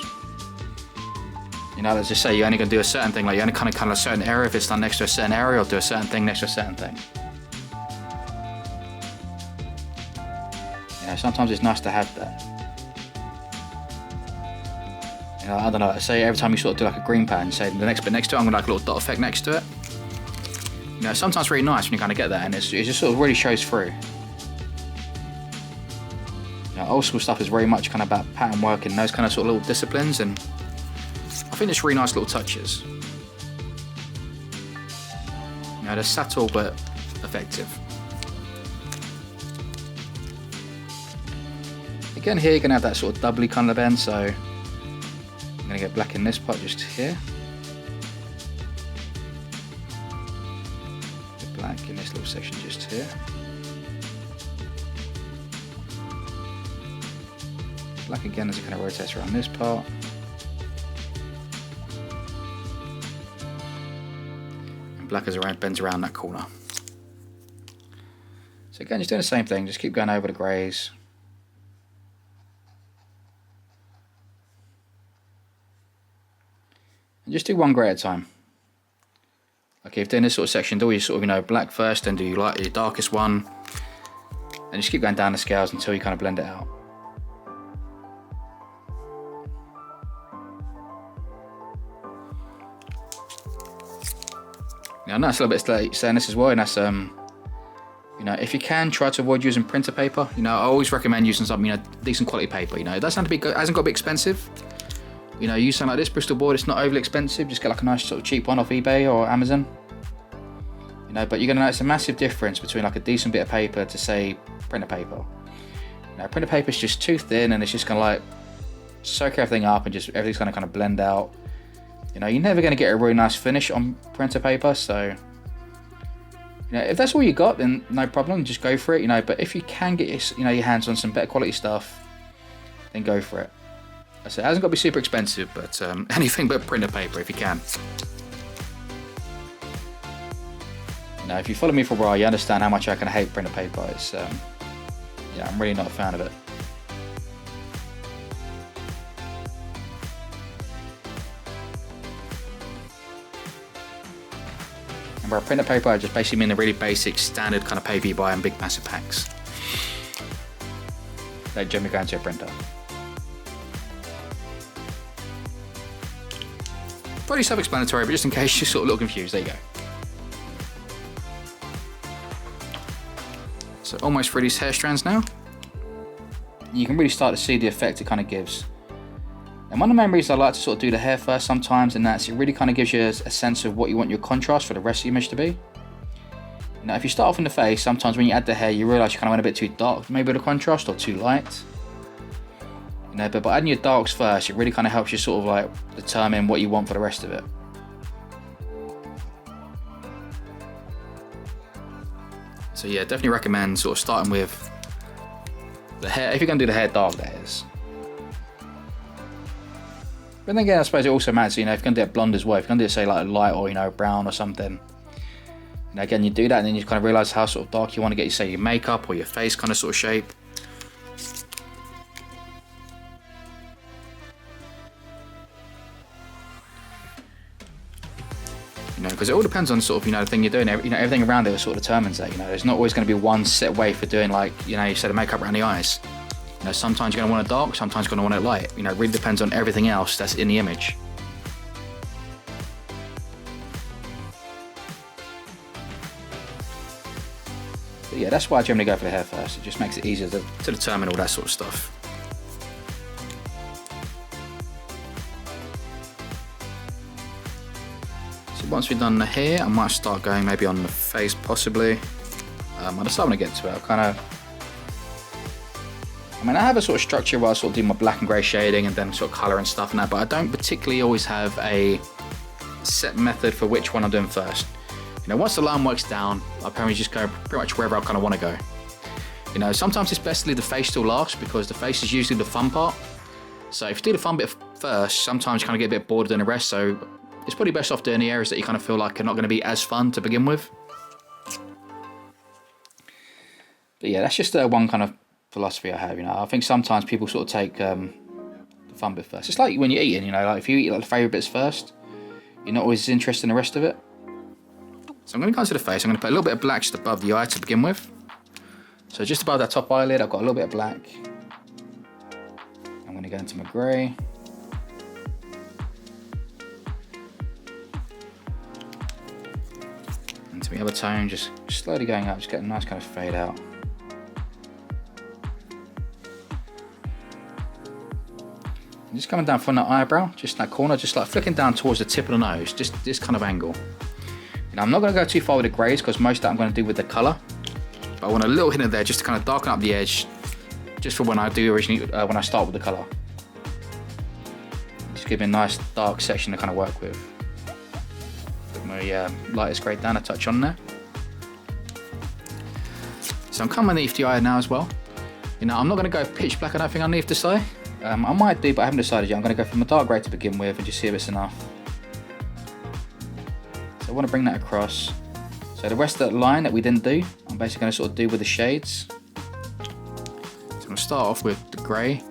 You know, let's just say you're only going to do a certain thing, like you're only kind of a certain area if it's done next to a certain area, or do a certain thing next to a certain thing. You know, sometimes it's nice to have that. You know, I don't know, say every time you sort of do like a green pattern, say the next bit next to it, I'm going to like a little dot effect next to it. You know, sometimes it's really nice when you kind of get that, and it just sort of really shows through. You know, old school stuff is very much kind of about pattern work and those kind of sort of little disciplines, and I think it's really nice little touches. You know, they're subtle but effective. Again here you're going to have that sort of doubly kind of bend, so I'm going to get black in this part just here. Get black in this little section just here. Black again as it kind of rotates around this part. And black as it bends around that corner. So again, just doing the same thing, just keep going over the greys. And just do one grey at a time. Okay, if you're doing this sort of section, do your sort of, you know, black first, then do your darkest one. And just keep going down the scales until you kind of blend it out. Now, I know it's a little bit late saying this as well, and that's you know, if you can, try to avoid using printer paper. You know, I always recommend using something, you know, decent quality paper. You know, it doesn't have to be, it hasn't got to be expensive. You know, use something like this Bristol board. It's not overly expensive. Just get like a nice sort of cheap one off eBay or Amazon. You know, but you're gonna notice a massive difference between like a decent bit of paper to say printer paper. Now, printer paper is just too thin, and it's just gonna like soak everything up, and just everything's gonna kind of blend out. You know, you're never gonna get a really nice finish on printer paper, so. You know, if that's all you got, then no problem, just go for it. You know, but if you can get your hands on some better quality stuff, then go for it. I said, it hasn't got to be super expensive, but anything but printer paper if you can. You know, if you follow me for a while, you understand how much I can hate printer paper. It's yeah, I'm really not a fan of it. And by printer paper, I just basically mean the really basic, standard kind of paper you buy in big, massive packs. They generally go into a printer. Pretty self-explanatory, but just in case you're sort of a little confused, there you go. So almost through these hair strands now. You can really start to see the effect it kind of gives. And one of the main reasons I like to sort of do the hair first sometimes, and that's it really kind of gives you a sense of what you want your contrast for the rest of the image to be. Now, if you start off in the face, sometimes when you add the hair, you realise you kind of went a bit too dark, maybe the contrast, or too light. You know, but by adding your darks first, it really kind of helps you sort of like determine what you want for the rest of it. So yeah, definitely recommend sort of starting with the hair, if you're going to do the hair dark, that is. But then again, I suppose it also matters, you know, if you're going to do it blonde as well, if you're going to do it, say, like a light or, you know, brown or something. You know, again, you do that and then you kind of realise how sort of dark you want to get, say, your makeup or your face kind of sort of shape. You know, because it all depends on sort of, you know, the thing you're doing, you know, everything around it sort of determines that, you know, there's not always going to be one set way for doing, like, you know, you said the makeup around the eyes. You know, sometimes you're going to want it dark, sometimes you're going to want it light. You know, it really depends on everything else that's in the image. But yeah, that's why I generally go for the hair first. It just makes it easier to determine all that sort of stuff. So once we've done the hair, I might start going maybe on the face possibly. I'll decide when I get to it. I mean, I have a sort of structure where I sort of do my black and grey shading and then sort of colour and stuff and that, but I don't particularly always have a set method for which one I'm doing first. You know, once the line works down, I probably just go pretty much wherever I kind of want to go. You know, sometimes it's best to leave the face till last because the face is usually the fun part. So if you do the fun bit first, sometimes you kind of get a bit bored than the rest, so it's probably best off doing the areas that you kind of feel like are not going to be as fun to begin with. But yeah, that's just one kind of philosophy I have, you know. I think sometimes people sort of take the fun bit first. It's like when you're eating, you know, like if you eat like the favourite bits first, you're not always interested in the rest of it. So I'm going to go into the face. I'm going to put a little bit of black just above the eye to begin with. So just above that top eyelid, I've got a little bit of black. I'm going to go into my grey. Into my other tone, just slowly going up, just getting a nice kind of fade out. And just coming down from that eyebrow, just that corner, just like flicking down towards the tip of the nose, just this kind of angle. You know, I'm not going to go too far with the greys because most of that I'm going to do with the colour. But I want a little hint of there just to kind of darken up the edge, just for when I do originally, when I start with the colour. Just give me a nice dark section to kind of work with. Put my lightest grey down a touch on there. So I'm coming underneath the eye now as well. You know, I'm not going to go pitch black, I don't think underneath this eye. I might do, but I haven't decided yet. I'm going to go from a dark grey to begin with and just see if it's enough. So I want to bring that across. So the rest of that line that we didn't do, I'm basically going to sort of do with the shades. So I'm going to start off with the grey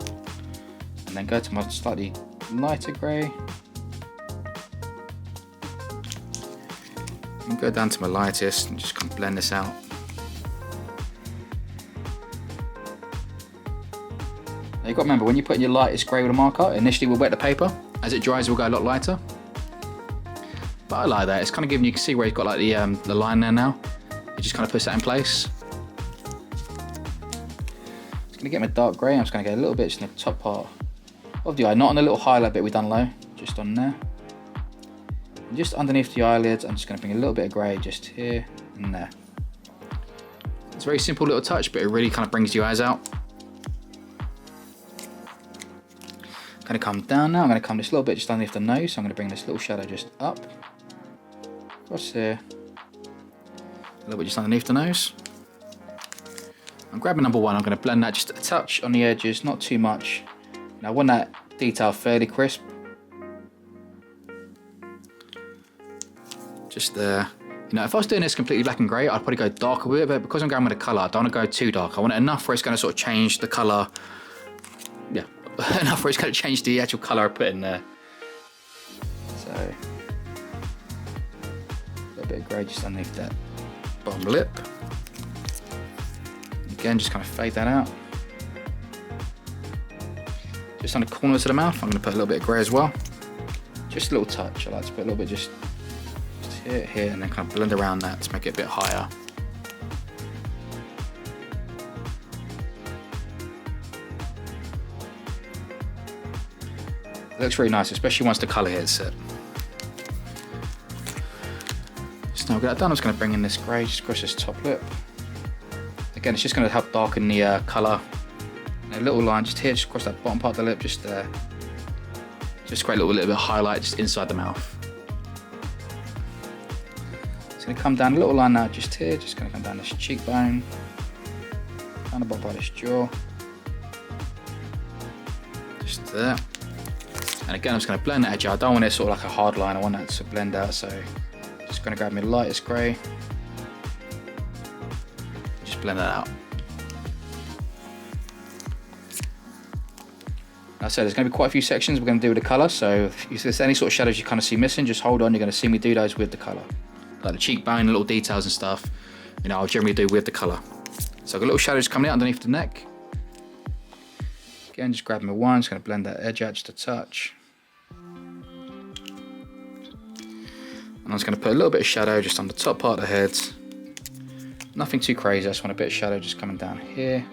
and then go to my slightly lighter grey. And go down to my lightest and just kind of blend this out. you've got to remember, when you put in your lightest grey with a marker, initially we'll wet the paper. As it dries, it will go a lot lighter. But I like that. It's kind of giving you can see where you've got like the line there now. It just kind of puts that in place. Just going to get my dark grey. I'm just going to go a little bit just in the top part of the eye, not on the little highlight bit we done low, just on there. And just underneath the eyelids, I'm just going to bring a little bit of grey just here and there. It's a very simple little touch, but it really kind of brings your eyes out. I'm going to come down now. I'm going to come this little bit just underneath the nose. So I'm going to bring this little shadow just up, across here, a little bit just underneath the nose. I'm grabbing number 1. I'm going to blend that just a touch on the edges, not too much. Now I want that detail fairly crisp. Just there. You know, if I was doing this completely black and grey, I'd probably go darker with it, but because I'm going with a colour, I don't want to go too dark. I want it enough where it's going to sort of change the colour. Yeah, enough where it's going to change the actual colour I put in there. So, a little bit of grey just underneath that bottom lip. Again, just kind of fade that out. Just on the corners of the mouth, I'm going to put a little bit of grey as well. Just a little touch. I like to put a little bit just here, and then kind of blend around that to make it a bit higher. It looks really nice, especially once the colour here is set. So now we've got that done. I'm just going to bring in this grey just across this top lip. Again, it's just going to help darken the colour. And a little line just here, just across that bottom part of the lip, just there. Just create a little bit of highlight just inside the mouth. It's going to come down a little line now, just here, just going to come down this cheekbone, down the bottom of this jaw, just there. And again, I'm just going to blend that edge out. I don't want it sort of like a hard line, I want that to blend out, so just going to grab my lightest grey, just blend that out. Like I said, there's going to be quite a few sections we're going to do with the colour, so if there's any sort of shadows you kind of see missing, just hold on, you're going to see me do those with the colour. Like the cheekbone, little details and stuff, you know, I'll generally do with the colour. So I've got little shadows coming out underneath the neck. Again, just grabbing my one, just going to blend that edge out just a touch. And I'm just going to put a little bit of shadow just on the top part of the head. Nothing too crazy, I just want a bit of shadow just coming down here.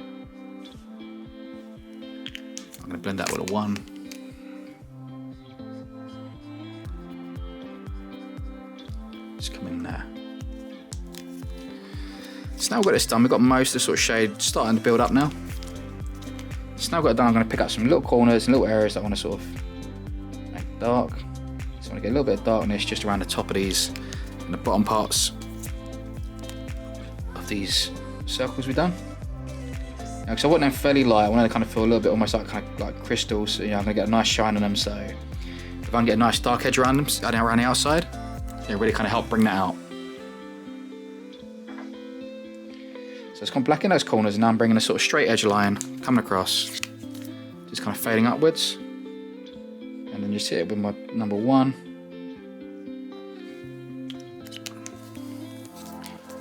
I'm going to blend that with a 1. Just come in there. So now we've got this done, we've got most of the sort of shade starting to build up now. So now I've got it done, I'm going to pick up some little corners and little areas that I want to sort of make dark. So I want to get a little bit of darkness just around the top of these and the bottom parts of these circles we've done. Now, because I want them fairly light, I want them to kind of feel a little bit almost like kind of like crystals. So, you know, I'm going to get a nice shine on them. So if I can get a nice dark edge around them, around the outside, it really kind of help bring that out. So it's gone black in those corners, and now I'm bringing a sort of straight edge line coming across, just kind of fading upwards, and then just hit it with my number 1.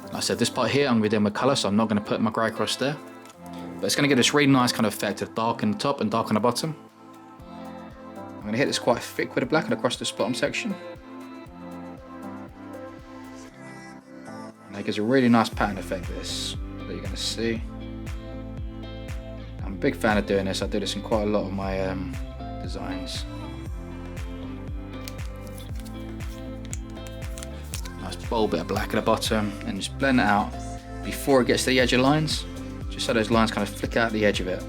Like I said, this part here I'm going to be doing with colour, so I'm not going to put my grey across there, but it's going to give this really nice kind of effect of dark on the top and dark on the bottom. I'm going to hit this quite thick with the black and across this bottom section. And that gives a really nice pattern effect, this, that you're going to see. I'm a big fan of doing this. I do this in quite a lot of my designs. Nice bold bit of black at the bottom, and just blend it out before it gets to the edge of lines, just so those lines kind of flick out the edge of it.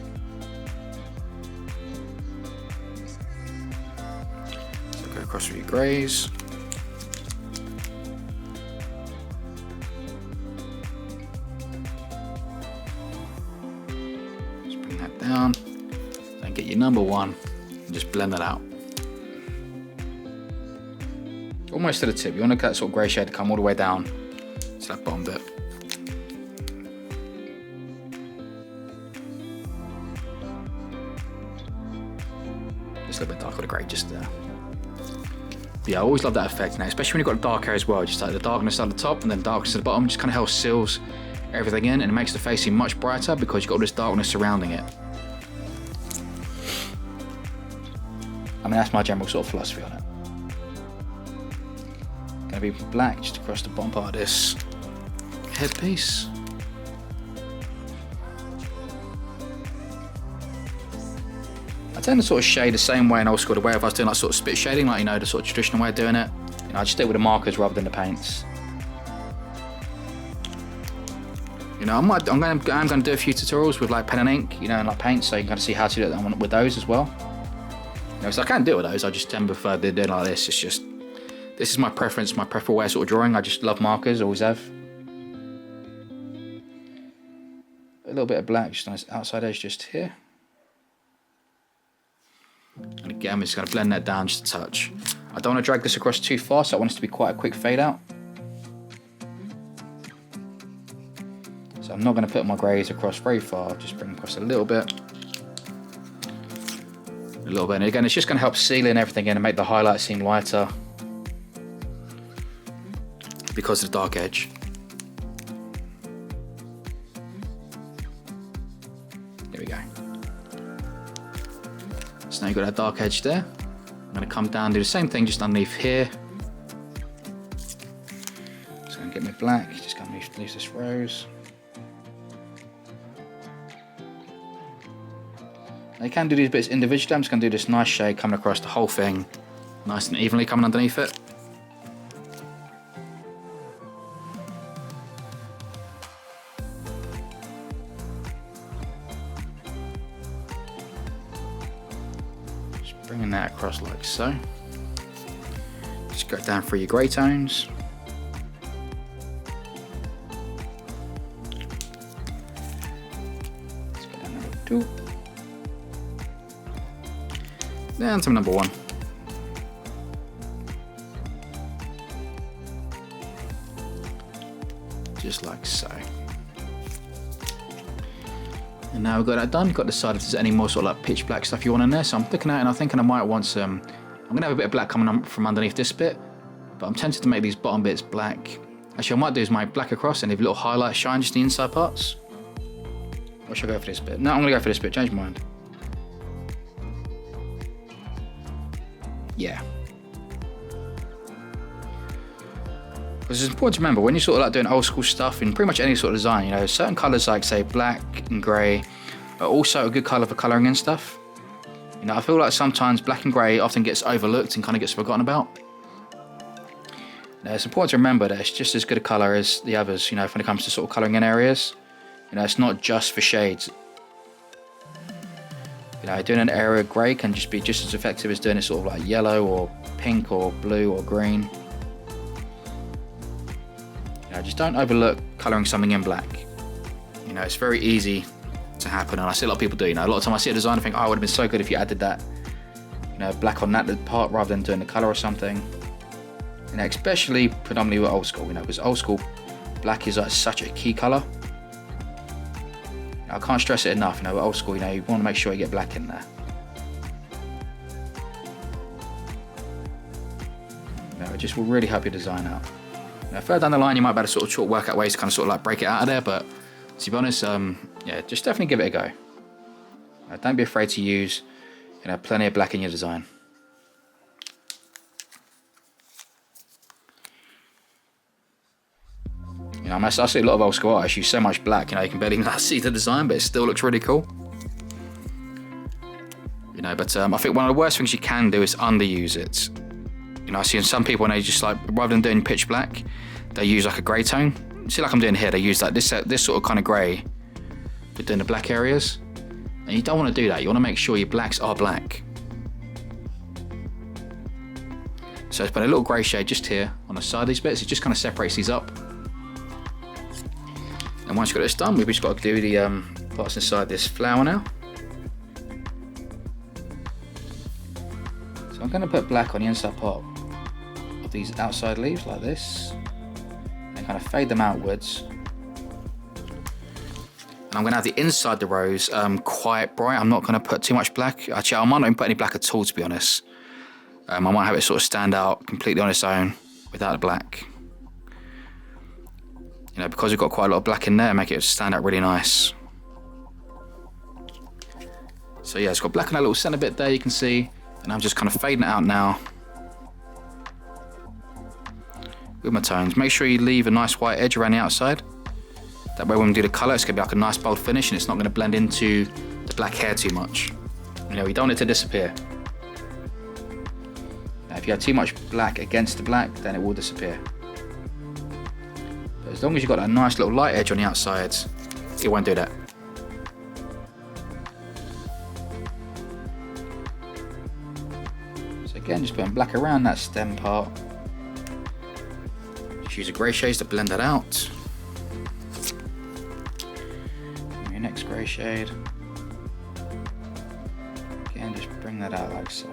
So go across with your greys. Down, and get your number 1 and just blend that out. Almost to the tip. You want that sort of grey shade to come all the way down to that bottom bit. Just a little bit darker with the grey just there. But yeah, I always love that effect now, especially when you've got dark hair as well. Just like the darkness at the top and then darkness at the bottom, just kind of helps seals everything in, and it makes the face seem much brighter because you've got all this darkness surrounding it. I mean, that's my general sort of philosophy on it. Gonna be black just across the bottom part of this headpiece. I tend to sort of shade the same way in Old School, the way if I was doing like sort of spit shading, like, you know, the sort of traditional way of doing it. You know, I just do it with the markers rather than the paints. You know, I'm going to do a few tutorials with like pen and ink, you know, and like paint, so you can kind of see how to do it with those as well. You know, so I can do it with those, I just tend to prefer doing like this. It's just, this is my preference, my preferable way of sort of drawing. I just love markers, always have. A little bit of black just on this outside edge just here. And again, I'm just going to blend that down just a touch. I don't want to drag this across too far, so I want this to be quite a quick fade out. So I'm not going to put my greys across very far, just bring them across a little bit. A little bit, and again, it's just going to help seal in everything in and make the highlights seem lighter because of the dark edge. There we go. So now you've got that dark edge there. I'm going to come down and do the same thing just underneath here. Just going to get my black, just going to use this rose. Now you can do these bits individually. I'm just going to do this nice shade coming across the whole thing, nice and evenly coming underneath it. Just bringing that across like so. Just go down through your grey tones. Let's go down number 2. Down to number 1. Just like so. And now we've got that done, we've got to decide if there's any more sort of like pitch black stuff you want in there. So I'm looking at it and I'm thinking I might want some, I'm going to have a bit of black coming up from underneath this bit, but I'm tempted to make these bottom bits black. Actually, I might do is my black across and leave a little highlight shine just the inside parts. Or should I go for this bit? No, I'm going to go for this bit, change my mind. Yeah. Because it's important to remember when you're sort of like doing old school stuff in pretty much any sort of design, you know, certain colours like say black and grey are also a good colour for colouring in stuff. You know, I feel like sometimes black and grey often gets overlooked and kind of gets forgotten about. Now, it's important to remember that it's just as good a colour as the others, you know, when it comes to sort of colouring in areas. You know, it's not just for shades. You know, doing an area of grey can just be just as effective as doing it sort of like yellow or pink or blue or green. You know, just don't overlook colouring something in black. You know, it's very easy to happen, and I see a lot of people do. You know, a lot of time I see a design and think, oh, it would have been so good if you added that, you know, black on that part rather than doing the colour or something. You know, especially predominantly with old school. You know, because old school black is like such a key colour. I can't stress it enough, you know, with old school, you know, you want to make sure you get black in there. You know, it just will really help your design out. You know, further down the line, you might be able to sort of work out ways to kind of sort of like break it out of there, but to be honest, yeah, just definitely give it a go. You know, don't be afraid to use, you know, plenty of black in your design. You know, I see a lot of old school artists use so much black, you know, you can barely even see the design, but it still looks really cool. You know, but I think one of the worst things you can do is underuse it. You know, I see some people when they just like, rather than doing pitch black, they use like a grey tone. See, like I'm doing here, they use like this sort of kind of grey, but doing the black areas. And you don't want to do that. You want to make sure your blacks are black. So it's put a little grey shade just here on the side of these bits. It just kind of separates these up. And once you've got this done, we've just got to do the parts inside this flower now. So I'm going to put black on the inside part of these outside leaves like this, and kind of fade them outwards. And I'm going to have the inside the rose quite bright. I'm not going to put too much black. Actually, I might not even put any black at all, to be honest. I might have it sort of stand out completely on its own without the black. You know, because we've got quite a lot of black in there, make it stand out really nice. So yeah, it's got black on that little centre bit there, you can see, and And I'm just kind of fading it out now with my tones. Make sure you leave a nice white edge around the outside. That way when we do the colour, it's going to be like a nice bold finish and it's not going to blend into the black hair too much. You know, we don't want it to disappear. Now, if you have too much black against the black, then it will disappear. But as long as you've got that nice little light edge on the outside, it won't do that. So again, just putting black around that stem part. Just use a grey shades to blend that out. Your next grey shade. Again, just bring that out like so.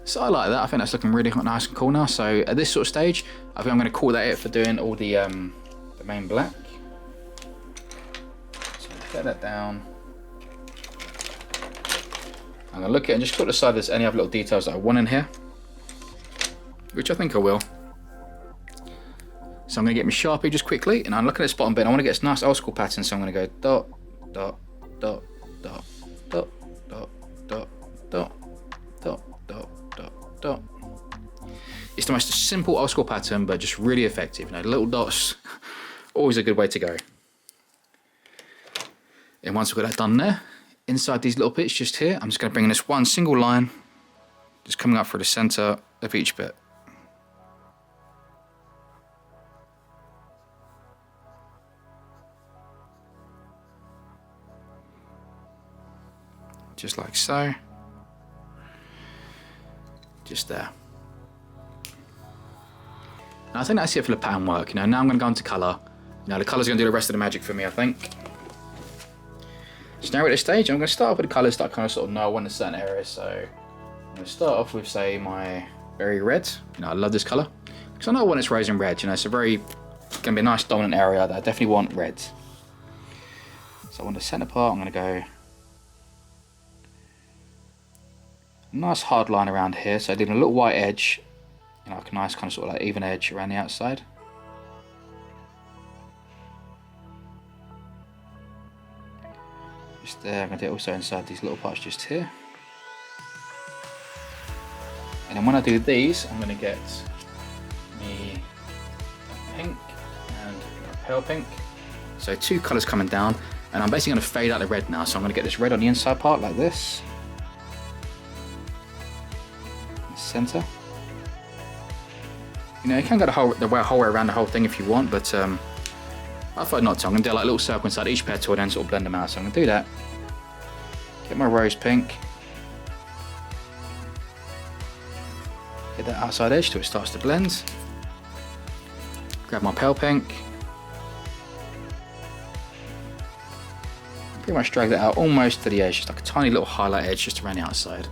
So I like that. I think that's looking really nice and cool now. So at this sort of stage, I think I'm going to call that it for doing all the main black. So get that down. I'm going to look at it and just put aside if there's any other little details that I want in here, which I think I will. So I'm going to get my Sharpie just quickly, and I'm looking at this bottom bit, and I want to get this nice old school pattern, so I'm going to go dot, dot, dot, dot, dot, dot, dot, dot, dot, dot, dot, dot. It's the most simple old school pattern, but just really effective. You know, little dots, always a good way to go. And once we've got that done there, inside these little bits just here, I'm just going to bring in this one single line, just coming up through the center of each bit. Just like so. Just there. And I think that's it for the pattern work. You know, now I'm going to go into colour. You know, the colour's going to do the rest of the magic for me, I think. So now we're at this stage, I'm going to start off with the colours that I kind of sort of know I want in certain areas. So I'm going to start off with, say, my berry red. You know, I love this colour because I know I want its rose and red. You know, it's going to be a nice dominant area that I definitely want red. So I want the centre part. I'm going to go nice hard line around here, so leaving a little white edge, you know, like a nice kind of sort of like even edge around the outside. Just there. I'm going to do it also inside these little parts just here. And then when I do these, I'm going to get me pink and pale pink. So two colours coming down, and I'm basically going to fade out the red now. So I'm going to get this red on the inside part like this. Center. You know, you can go the whole way around the whole thing if you want, but I thought not to. I'm going to do like a little circle inside each petal and then sort of blend them out. So I'm going to do that. Get my rose pink. Get that outside edge till it starts to blend. Grab my pale pink. Pretty much drag that out almost to the edge, just like a tiny little highlight edge just around the outside.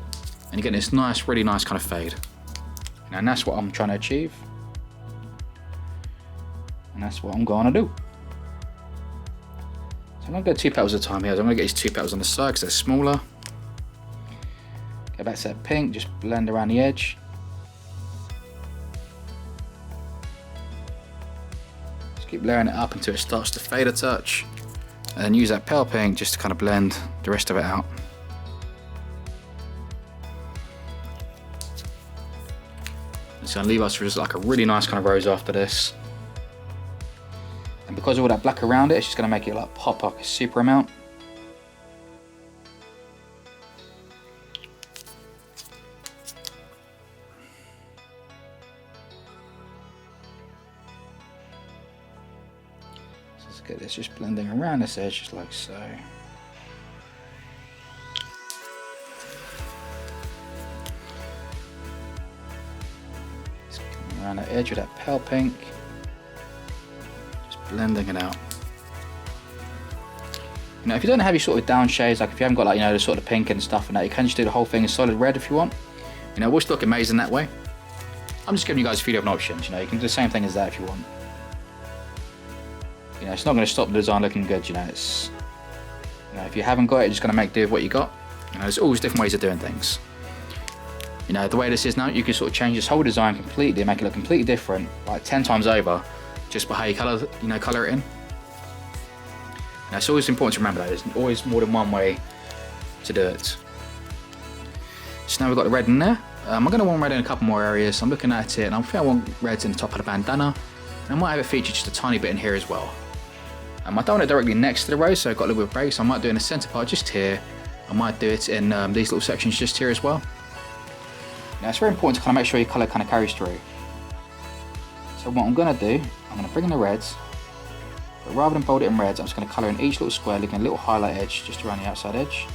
And you get this nice, really nice kind of fade. And that's what I'm trying to achieve. And that's what I'm going to do. So I'm going to go 2 petals at a time here. So I'm going to get these 2 petals on the side because they're smaller. Go back to that pink, just blend around the edge. Just keep layering it up until it starts to fade a touch. And then use that pale pink just to kind of blend the rest of it out. It's going to leave us with just like a really nice kind of rose after this. And because of all that black around it, it's just going to make it like pop like a super amount. So let's get this just blending around this edge just like so. Around that edge with that pale pink, just blending it out. You know, if you don't have your sort of down shades, like if you haven't got like, you know, the sort of pink and stuff and that, you can just do the whole thing in solid red if you want. You know, it will still look amazing that way. I'm just giving you guys a few different options. You know, you can do the same thing as that if you want. You know, it's not going to stop the design looking good. You know, it's, you know, if you haven't got it, you're just going to make do with what you got. You know, there's always different ways of doing things. You know, the way this is now, you can sort of change this whole design completely and make it look completely different, like 10 times over, just by how you colour it in. Now, it's always important to remember that there's always more than one way to do it. So now we've got the red in there. I'm going to want red in a couple more areas. I'm looking at it and I think I want reds in the top of the bandana. And I might have it featured just a tiny bit in here as well. I don't want it directly next to the rose, so I've got a little bit of break, so I might do it in the centre part just here. I might do it in these little sections just here as well. Now it's very important to kind of make sure your colour kind of carries through. So what I'm going to do, I'm going to bring in the reds, but rather than bold it in reds, I'm just going to colour in each little square, leaving a little highlight edge just around the outside edge.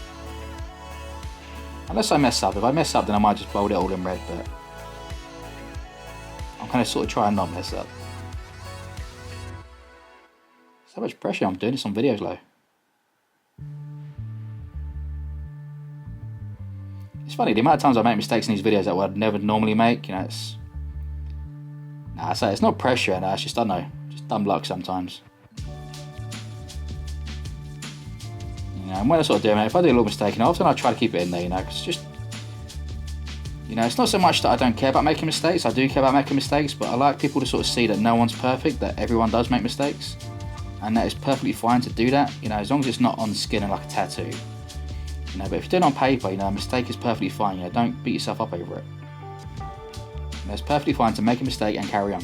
Unless I mess up. If I mess up, then I might just bold it all in red, but I'm going to sort of try and not mess up. So much pressure I'm doing this on videos, though. It's funny, the amount of times I make mistakes in these videos that I'd never normally make, you know, it's... Nah, I say it's not pressure, no, it's just, I don't know, just dumb luck sometimes. You know, and when I sort of do it, if I do a little mistake, you know, often I try to keep it in there, you know, because it's just... You know, it's not so much that I don't care about making mistakes, I do care about making mistakes, but I like people to sort of see that no one's perfect, that everyone does make mistakes. And that is perfectly fine to do that, you know, as long as it's not on skin and like a tattoo. You know, but if you do it on paper, you know, a mistake is perfectly fine, you know, don't beat yourself up over it. You know, it's perfectly fine to make a mistake and carry on.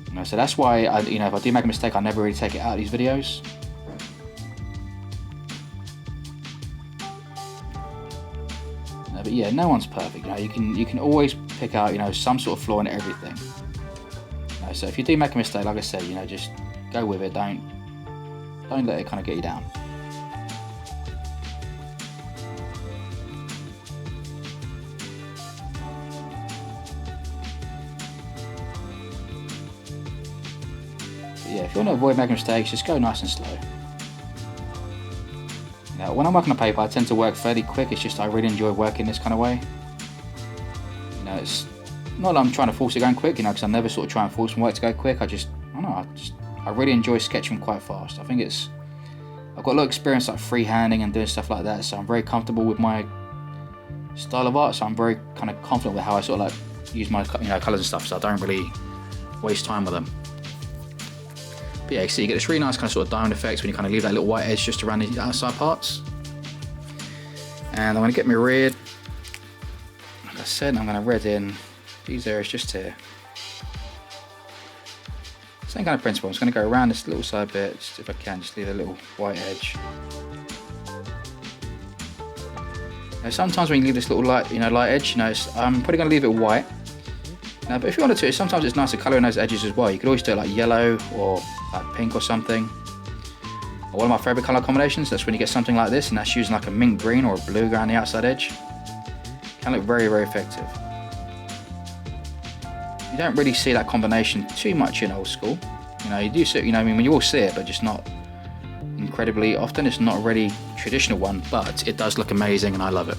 You know, so that's why, you know, if I do make a mistake, I never really take it out of these videos. You know, but yeah, no one's perfect, you know, you can always pick out, you know, some sort of flaw in everything. You know, so if you do make a mistake, like I said, you know, just go with it, don't let it kind of get you down. But yeah, if you want to avoid making mistakes, just go nice and slow. Now, when I'm working on paper, I tend to work fairly quick. It's just I really enjoy working this kind of way. You know, it's not that I'm trying to force it going quick, you know, because I never sort of try and force my work to go quick. I don't know, I really enjoy sketching quite fast. I think I've got a lot of experience like freehanding and doing stuff like that, so I'm very comfortable with my style of art, so I'm very kind of confident with how I sort of like use my, you know, colours and stuff, so I don't really waste time with them. But yeah, so you get this really nice kind of sort of diamond effects when you kind of leave that little white edge just around the outside parts. And I'm going to get my red, like I said, I'm going to red in these areas just here. Same kind of principle. I'm just going to go around this little side bit, just if I can, just leave a little white edge. Now, sometimes when you leave this little light, light edge, you know, I'm probably going to leave it white. Now, but if you wanted to, sometimes it's nice to colour in those edges as well. You could always do it like yellow or like pink or something. Or one of my favourite colour combinations, that's when you get something like this, and that's using like a mint green or a blue around the outside edge. Can look very, very effective. You don't really see that combination too much in Old School. You know, you do see it, you know, I mean, you will see it, but just not incredibly often. It's not a really traditional one, but it does look amazing and I love it.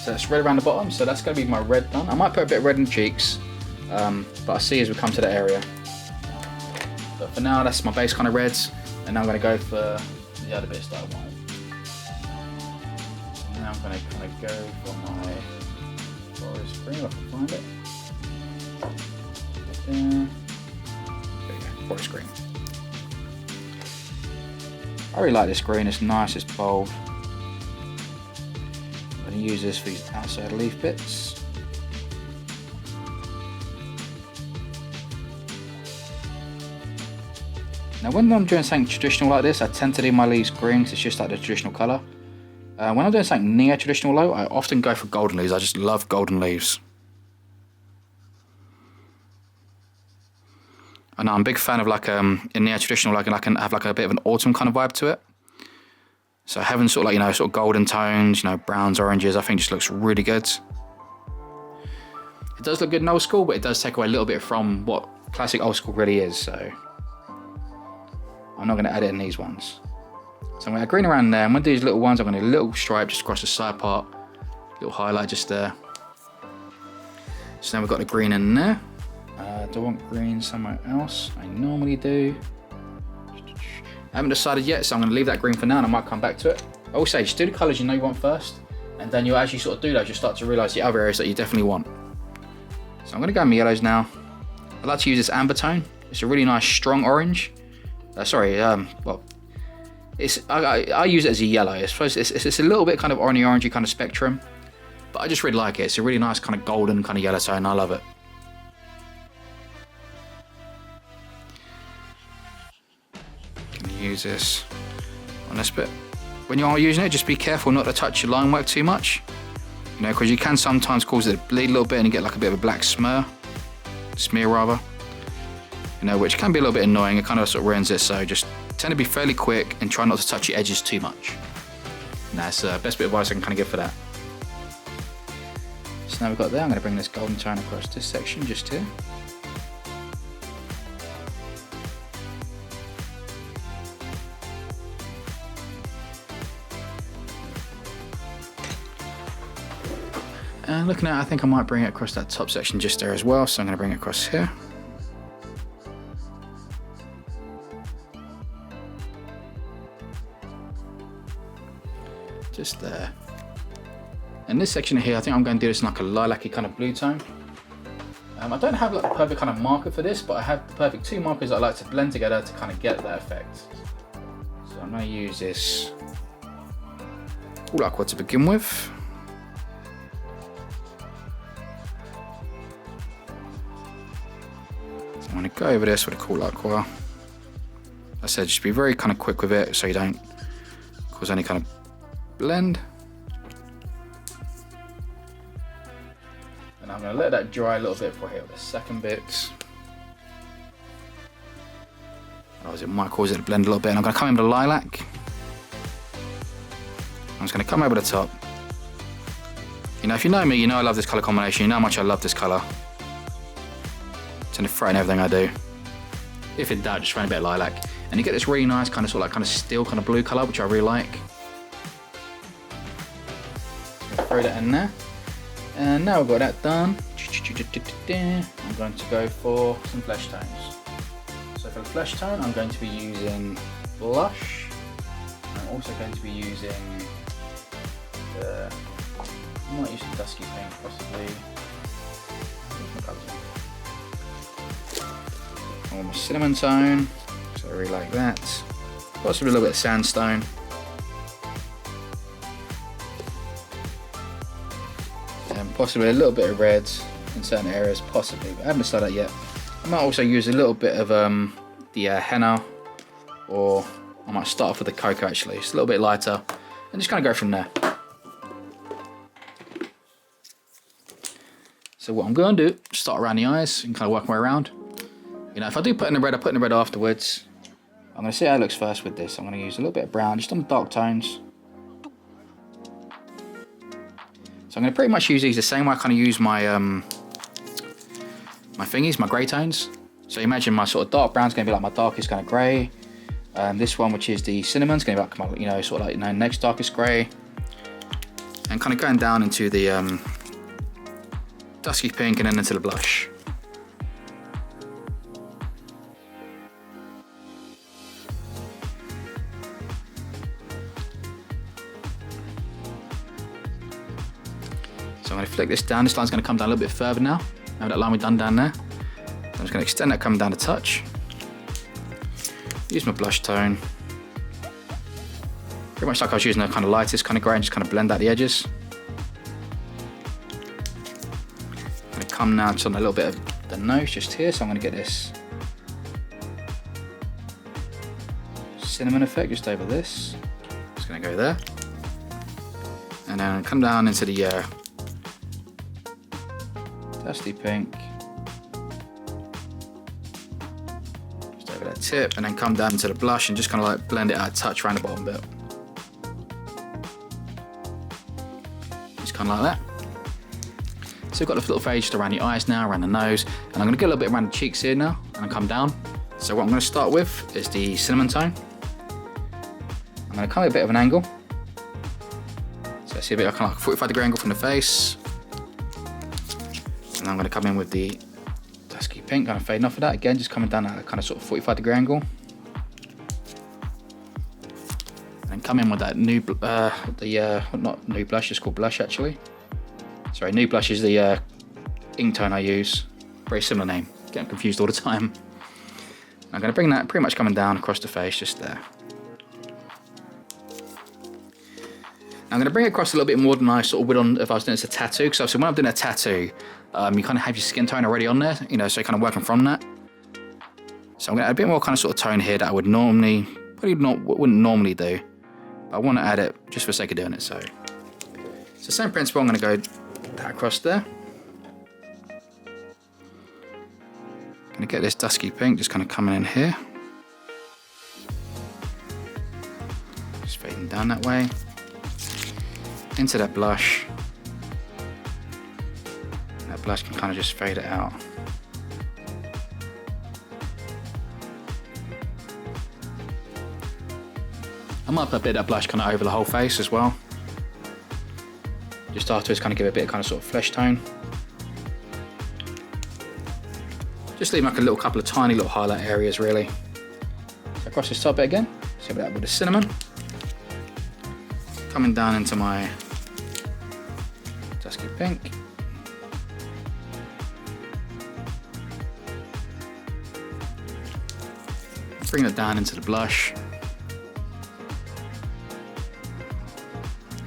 So that's red around the bottom, so that's going to be my red done. I might put a bit of red in the cheeks, but I'll see as we come to that area. But for now, that's my base kind of reds, and now I'm going to go for the other bits that I want. Now I'm going to kind of go for my forest green, if I can find it. There you go, forest green. I really like this green, it's nice, it's bold. I'm going to use this for these outside leaf bits. Now when I'm doing something traditional like this, I tend to do my leaves green because it's just like the traditional colour. When I'm doing something near traditional though, I often go for golden leaves. I just love golden leaves. And I'm a big fan of like in near traditional, like I can have like a bit of an autumn kind of vibe to it. So having sort of like, you know, sort of golden tones, you know, browns, oranges, I think just looks really good. It does look good in Old School, but it does take away a little bit from what classic Old School really is, so I'm not going to add it in these ones. So I'm going to add green around there, and with these little ones, I'm going to do a little stripe just across the side part, little highlight just there. So now we've got the green in there. Do I want green somewhere else? I normally do. I haven't decided yet, so I'm going to leave that green for now, and I might come back to it. I will say, just do the colours you know you want first, and then you'll, as you sort of do those, you'll start to realise the other areas that you definitely want. So I'm going to go in my yellows now. I like to use this amber tone. It's a really nice strong orange. Well, I use it as a yellow. It's a little bit kind of orangey kind of spectrum, but I just really like it. It's a really nice kind of golden kind of yellow tone. I love it. Gonna use this on this bit. When you are using it, just be careful not to touch your line work too much. You know, because you can sometimes cause it to bleed a little bit and you get like a bit of a black smear rather. You know, which can be a little bit annoying. It kind of sort of ruins it. So just tend to be fairly quick and try not to touch your edges too much. And that's the best bit of advice I can kind of give for that. So now we've got there, I'm going to bring this golden tone across this section just here. And looking at it, I think I might bring it across that top section just there as well. So I'm going to bring it across here. Just there. And this section here, I think I'm going to do this in like a lilac-y kind of blue tone. I don't have like the perfect kind of marker for this, but I have the perfect 2 markers that I like to blend together to kind of get that effect. So I'm going to use this Cool Aqua to begin with. I'm going to go over this with a Cool Aqua. Like I said, just be very kind of quick with it so you don't cause any kind of blend. And I'm going to let that dry a little bit before I hit with the second bit. Otherwise it might cause it to blend a little bit. And I'm going to come in with a lilac. I'm just going to come over the top. You know, if you know me, you know I love this colour combination. You know how much I love this colour. Tend to throw in everything I do. If in doubt, just throw in a bit of lilac. And you get this really nice kind of sort of like kind of steel kind of blue colour, which I really like. Throw that in there. And now we've got that done. I'm going to go for some flesh tones. So for the flesh tone, I'm going to be using blush. I'm also going to be using I might use some dusky pink possibly. I want my cinnamon tone, so I really like that. Possibly a little bit of sandstone. And possibly a little bit of red in certain areas, possibly, but I haven't decided that yet. I might also use a little bit of the henna, or I might start off with the cocoa actually. It's a little bit lighter, and just kind of go from there. So what I'm going to do, start around the eyes and kind of work my way around. You know, if I do put in the red, I put in the red afterwards. I'm going to see how it looks first with this. I'm going to use a little bit of brown, just on the dark tones. So I'm going to pretty much use these the same way I kind of use my my thingies, my grey tones. So imagine my sort of dark brown's going to be like my darkest kind of grey. This one, which is the cinnamon, is going to be like my, you know, sort of like, you know, next darkest grey. And kind of going down into the dusky pink and then into the blush. So I'm going to flick this down. This line's going to come down a little bit further now. Now that line we've done down there. I'm just going to extend that coming down a touch. Use my blush tone. Pretty much like I was using the kind of lightest kind of grey and just kind of blend out the edges. I'm going to come now to a little bit of the nose just here. So I'm going to get this cinnamon effect just over this. Just going to go there. And then come down into the dusty pink. Just over that tip, and then come down to the blush and just kind of like blend it out a touch around the bottom bit. Just kind of like that. So we've got the little fade just around the eyes now, around the nose, and I'm going to get a little bit around the cheeks here now, and come down. So what I'm going to start with is the cinnamon tone. I'm going to come at a bit of an angle. So I see a bit of kind of like a 45-degree angle from the face. And I'm going to come in with the dusky pink, kind of fading off of that. Again, just coming down at a kind of sort of 45-degree angle. And come in with that new, not new blush, it's called blush actually. Sorry, new blush is the ink tone I use. Very similar name, getting confused all the time. I'm going to bring that pretty much coming down across the face, just there. I'm going to bring it across a little bit more than I sort of would on if I was doing this a tattoo, because obviously when I'm doing a tattoo, you kind of have your skin tone already on there, you know, so you're kind of working from that. So I'm going to add a bit more kind of sort of tone here that I would normally, wouldn't normally do, but I want to add it just for the sake of doing it. So it's the same principle. I'm going to go that across there. I'm going to get this dusky pink just kind of coming in here. Just fading down that way. Into that blush. That blush can kind of just fade it out. I might put a bit of that blush kind of over the whole face as well. Just afterwards, kind of give it a bit of kind of sort of flesh tone. Just leave like a little couple of tiny little highlight areas really. So across this top bit again, so that with the cinnamon. Coming down into my dusky pink. Bring it down into the blush.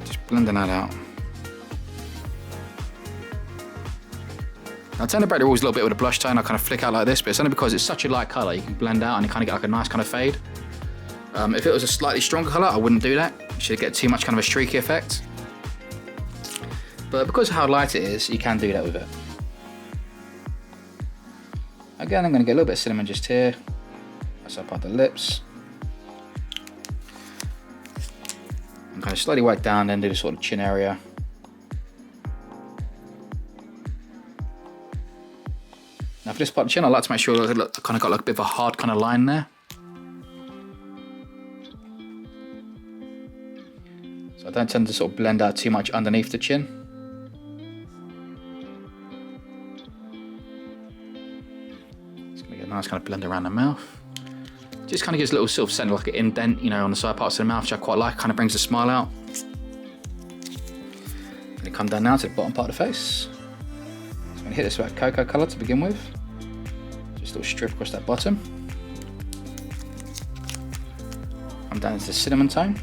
Just blending that out. I tend to break the rules a little bit with a blush tone. I kind of flick out like this, but it's only because it's such a light colour, you can blend out and you kind of get like a nice kind of fade. If it was a slightly stronger colour, I wouldn't do that. You should get too much kind of a streaky effect. But because of how light it is, you can do that with it. Again, I'm going to get a little bit of cinnamon just here. That's up at the lips. And kind of slightly work down, then do the sort of chin area. Now for this part of the chin, I like to make sure I kind of got like a bit of a hard kind of line there. So I don't tend to sort of blend out too much underneath the chin. Just gonna get a nice kind of blend around the mouth. Just kind of gives a little sort of center like an indent, you know, on the side parts of the mouth, which I quite like. Kind of brings the smile out. Gonna come down now to the bottom part of the face. I'm gonna hit this with that cocoa color to begin with. Just a little strip across that bottom. Come down into the cinnamon tone.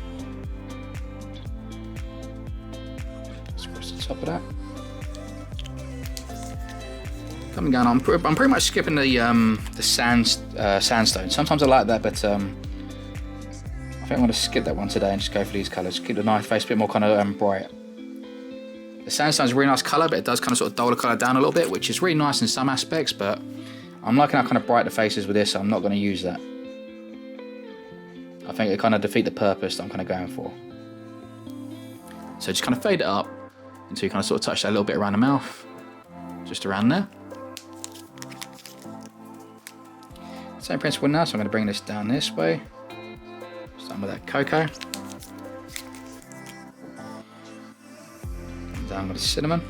Just across the top of that. Coming down, I'm pretty much skipping the sandstone. Sometimes I like that, but I think I'm going to skip that one today and just go for these colours. Keep the nice face a bit more kind of bright. The sandstone's a really nice colour, but it does kind of sort of dull the colour down a little bit, which is really nice in some aspects, but I'm liking how kind of bright the face is with this, so I'm not going to use that. I think it kind of defeat the purpose that I'm kind of going for. So just kind of fade it up until you kind of sort of touch that a little bit around the mouth. Just around there. Same principle now, so I'm going to bring this down this way. Starting with that cocoa. Down with the cinnamon.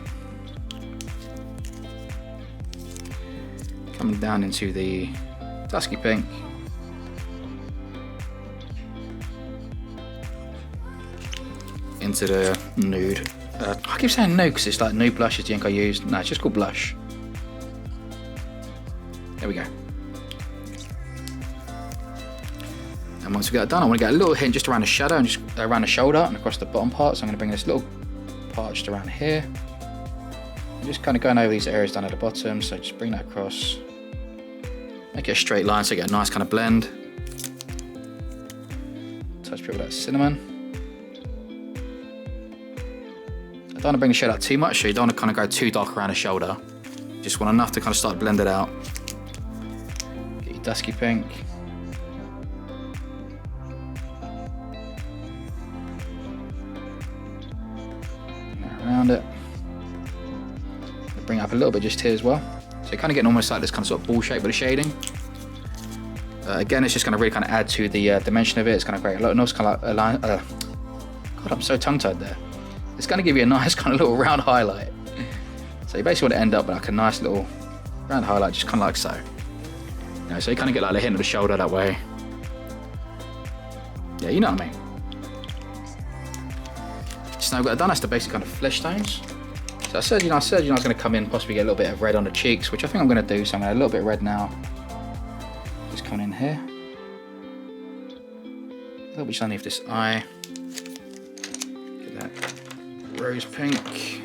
Coming down into the dusky pink. Into the nude. I keep saying nude because it's like nude blush is the ink I use. No, it's just called blush. There we go. And once we get that done, I want to get a little hint just around the shadow and just around the shoulder and across the bottom part. So I'm going to bring this little part just around here. And just kind of going over these areas down at the bottom. So just bring that across. Make it a straight line so you get a nice kind of blend. Touch a bit with that cinnamon. I don't want to bring the shade out too much, so you don't want to kind of go too dark around the shoulder. Just want enough to kind of start to blend it out. Get your dusky pink. Around it. Bring it up a little bit just here as well. So you're kind of getting almost like this kind of sort of ball shape with the shading. Again, it's just going to really kind of add to the dimension of it. It's going to create a lot of nice kind of like a line. God, I'm so tongue-tied there. It's going to give you a nice kind of little round highlight. So you basically want to end up with like a nice little round highlight, just kind of like so. You know, so you kind of get like a hint of the shoulder that way. Yeah, you know what I mean. So now I've got done, that's the basic kind of flesh tones. So I said I was going to come in, possibly get a little bit of red on the cheeks, which I think I'm going to do. So I'm going to add a little bit of red now. Just coming in here. A little bit just underneath this eye. Get that rose pink.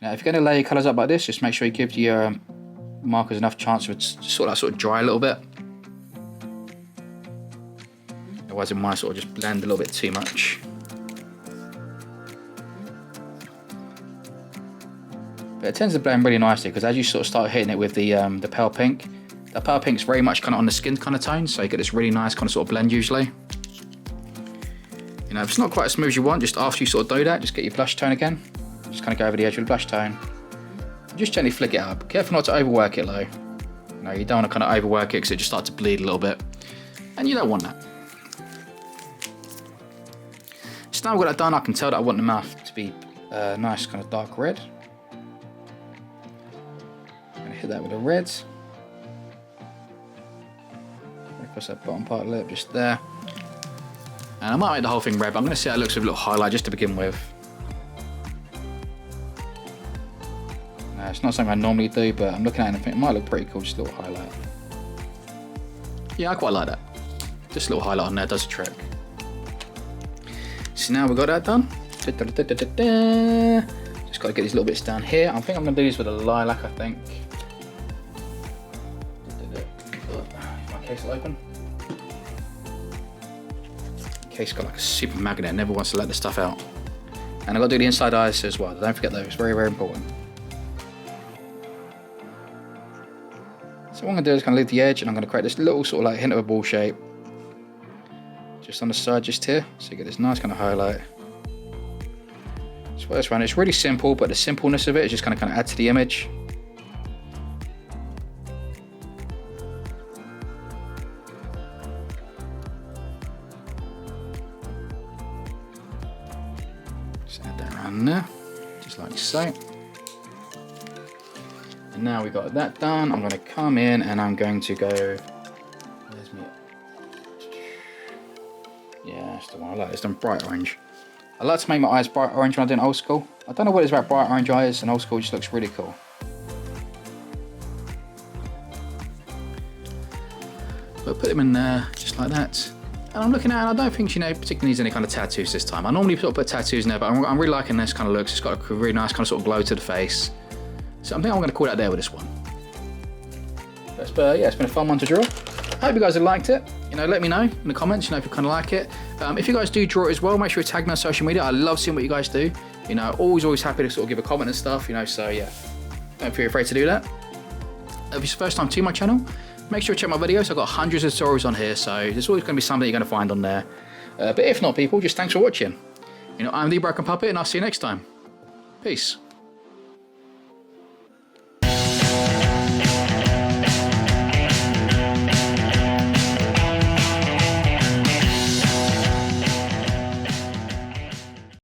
Now, if you're going to lay your colours up like this, just make sure you give your markers enough chance to sort of dry a little bit. Otherwise it might sort of just blend a little bit too much. But it tends to blend really nicely because as you sort of start hitting it with the pale pink, the pale pink's very much kind of on the skin kind of tone, so you get this really nice kind of sort of blend usually. You know, if it's not quite as smooth as you want, just after you sort of do that, just get your blush tone again. Just kind of go over the edge with the blush tone. Just gently flick it up. Careful not to overwork it though. You know, you don't want to kind of overwork it because it just starts to bleed a little bit. And you don't want that. So now I've got that done, I can tell that I want the mouth to be nice kind of dark red. I'm going to hit that with a red. Press that bottom part of the lip just there. And I might make the whole thing red, but I'm going to see how it looks with a little highlight just to begin with. It's not something I normally do, but I'm looking at it and I think it might look pretty cool, just a little highlight. Yeah, I quite like that. Just a little highlight on there does the trick. So now we've got that done. Just got to get these little bits down here. I think I'm going to do this with a lilac, I think. My case will open. Case got like a super magnet, never wants to let the stuff out. And I've got to do the inside eyes as well. Don't forget those, very, very important. So what I'm going to do is kind of leave the edge and I'm going to create this little sort of like hint of a ball shape. Just on the side just here. So you get this nice kind of highlight. So this one, it's really simple, but the simpleness of it is just going to kind of add to the image. Just add that around there, just like so. And now we've got that done, I'm going to come in and I'm going to go, where's me? Yeah, that's the one I like, it's done bright orange. I like to make my eyes bright orange when I'm doing old school. I don't know what it is about bright orange eyes, and old school just looks really cool. But put them in there, just like that. And I'm looking at it, and I don't think, you know, particularly needs any kind of tattoos this time. I normally sort of put tattoos in there, but I'm really liking this kind of looks. It's got a really nice kind of sort of glow to the face. So I think I'm going to call that there with this one. But yeah, it's been a fun one to draw. I hope you guys have liked it. You know, let me know in the comments, you know, if you kind of like it. If you guys do draw it as well, make sure you tag me on social media. I love seeing what you guys do. You know, always happy to sort of give a comment and stuff, you know, so yeah. Don't feel afraid to do that. If it's the first time to my channel, make sure to check my videos. I've got hundreds of tutorials on here, so there's always going to be something you're going to find on there. But if not, people, just thanks for watching. You know, I'm the Broken Puppet, and I'll see you next time. Peace.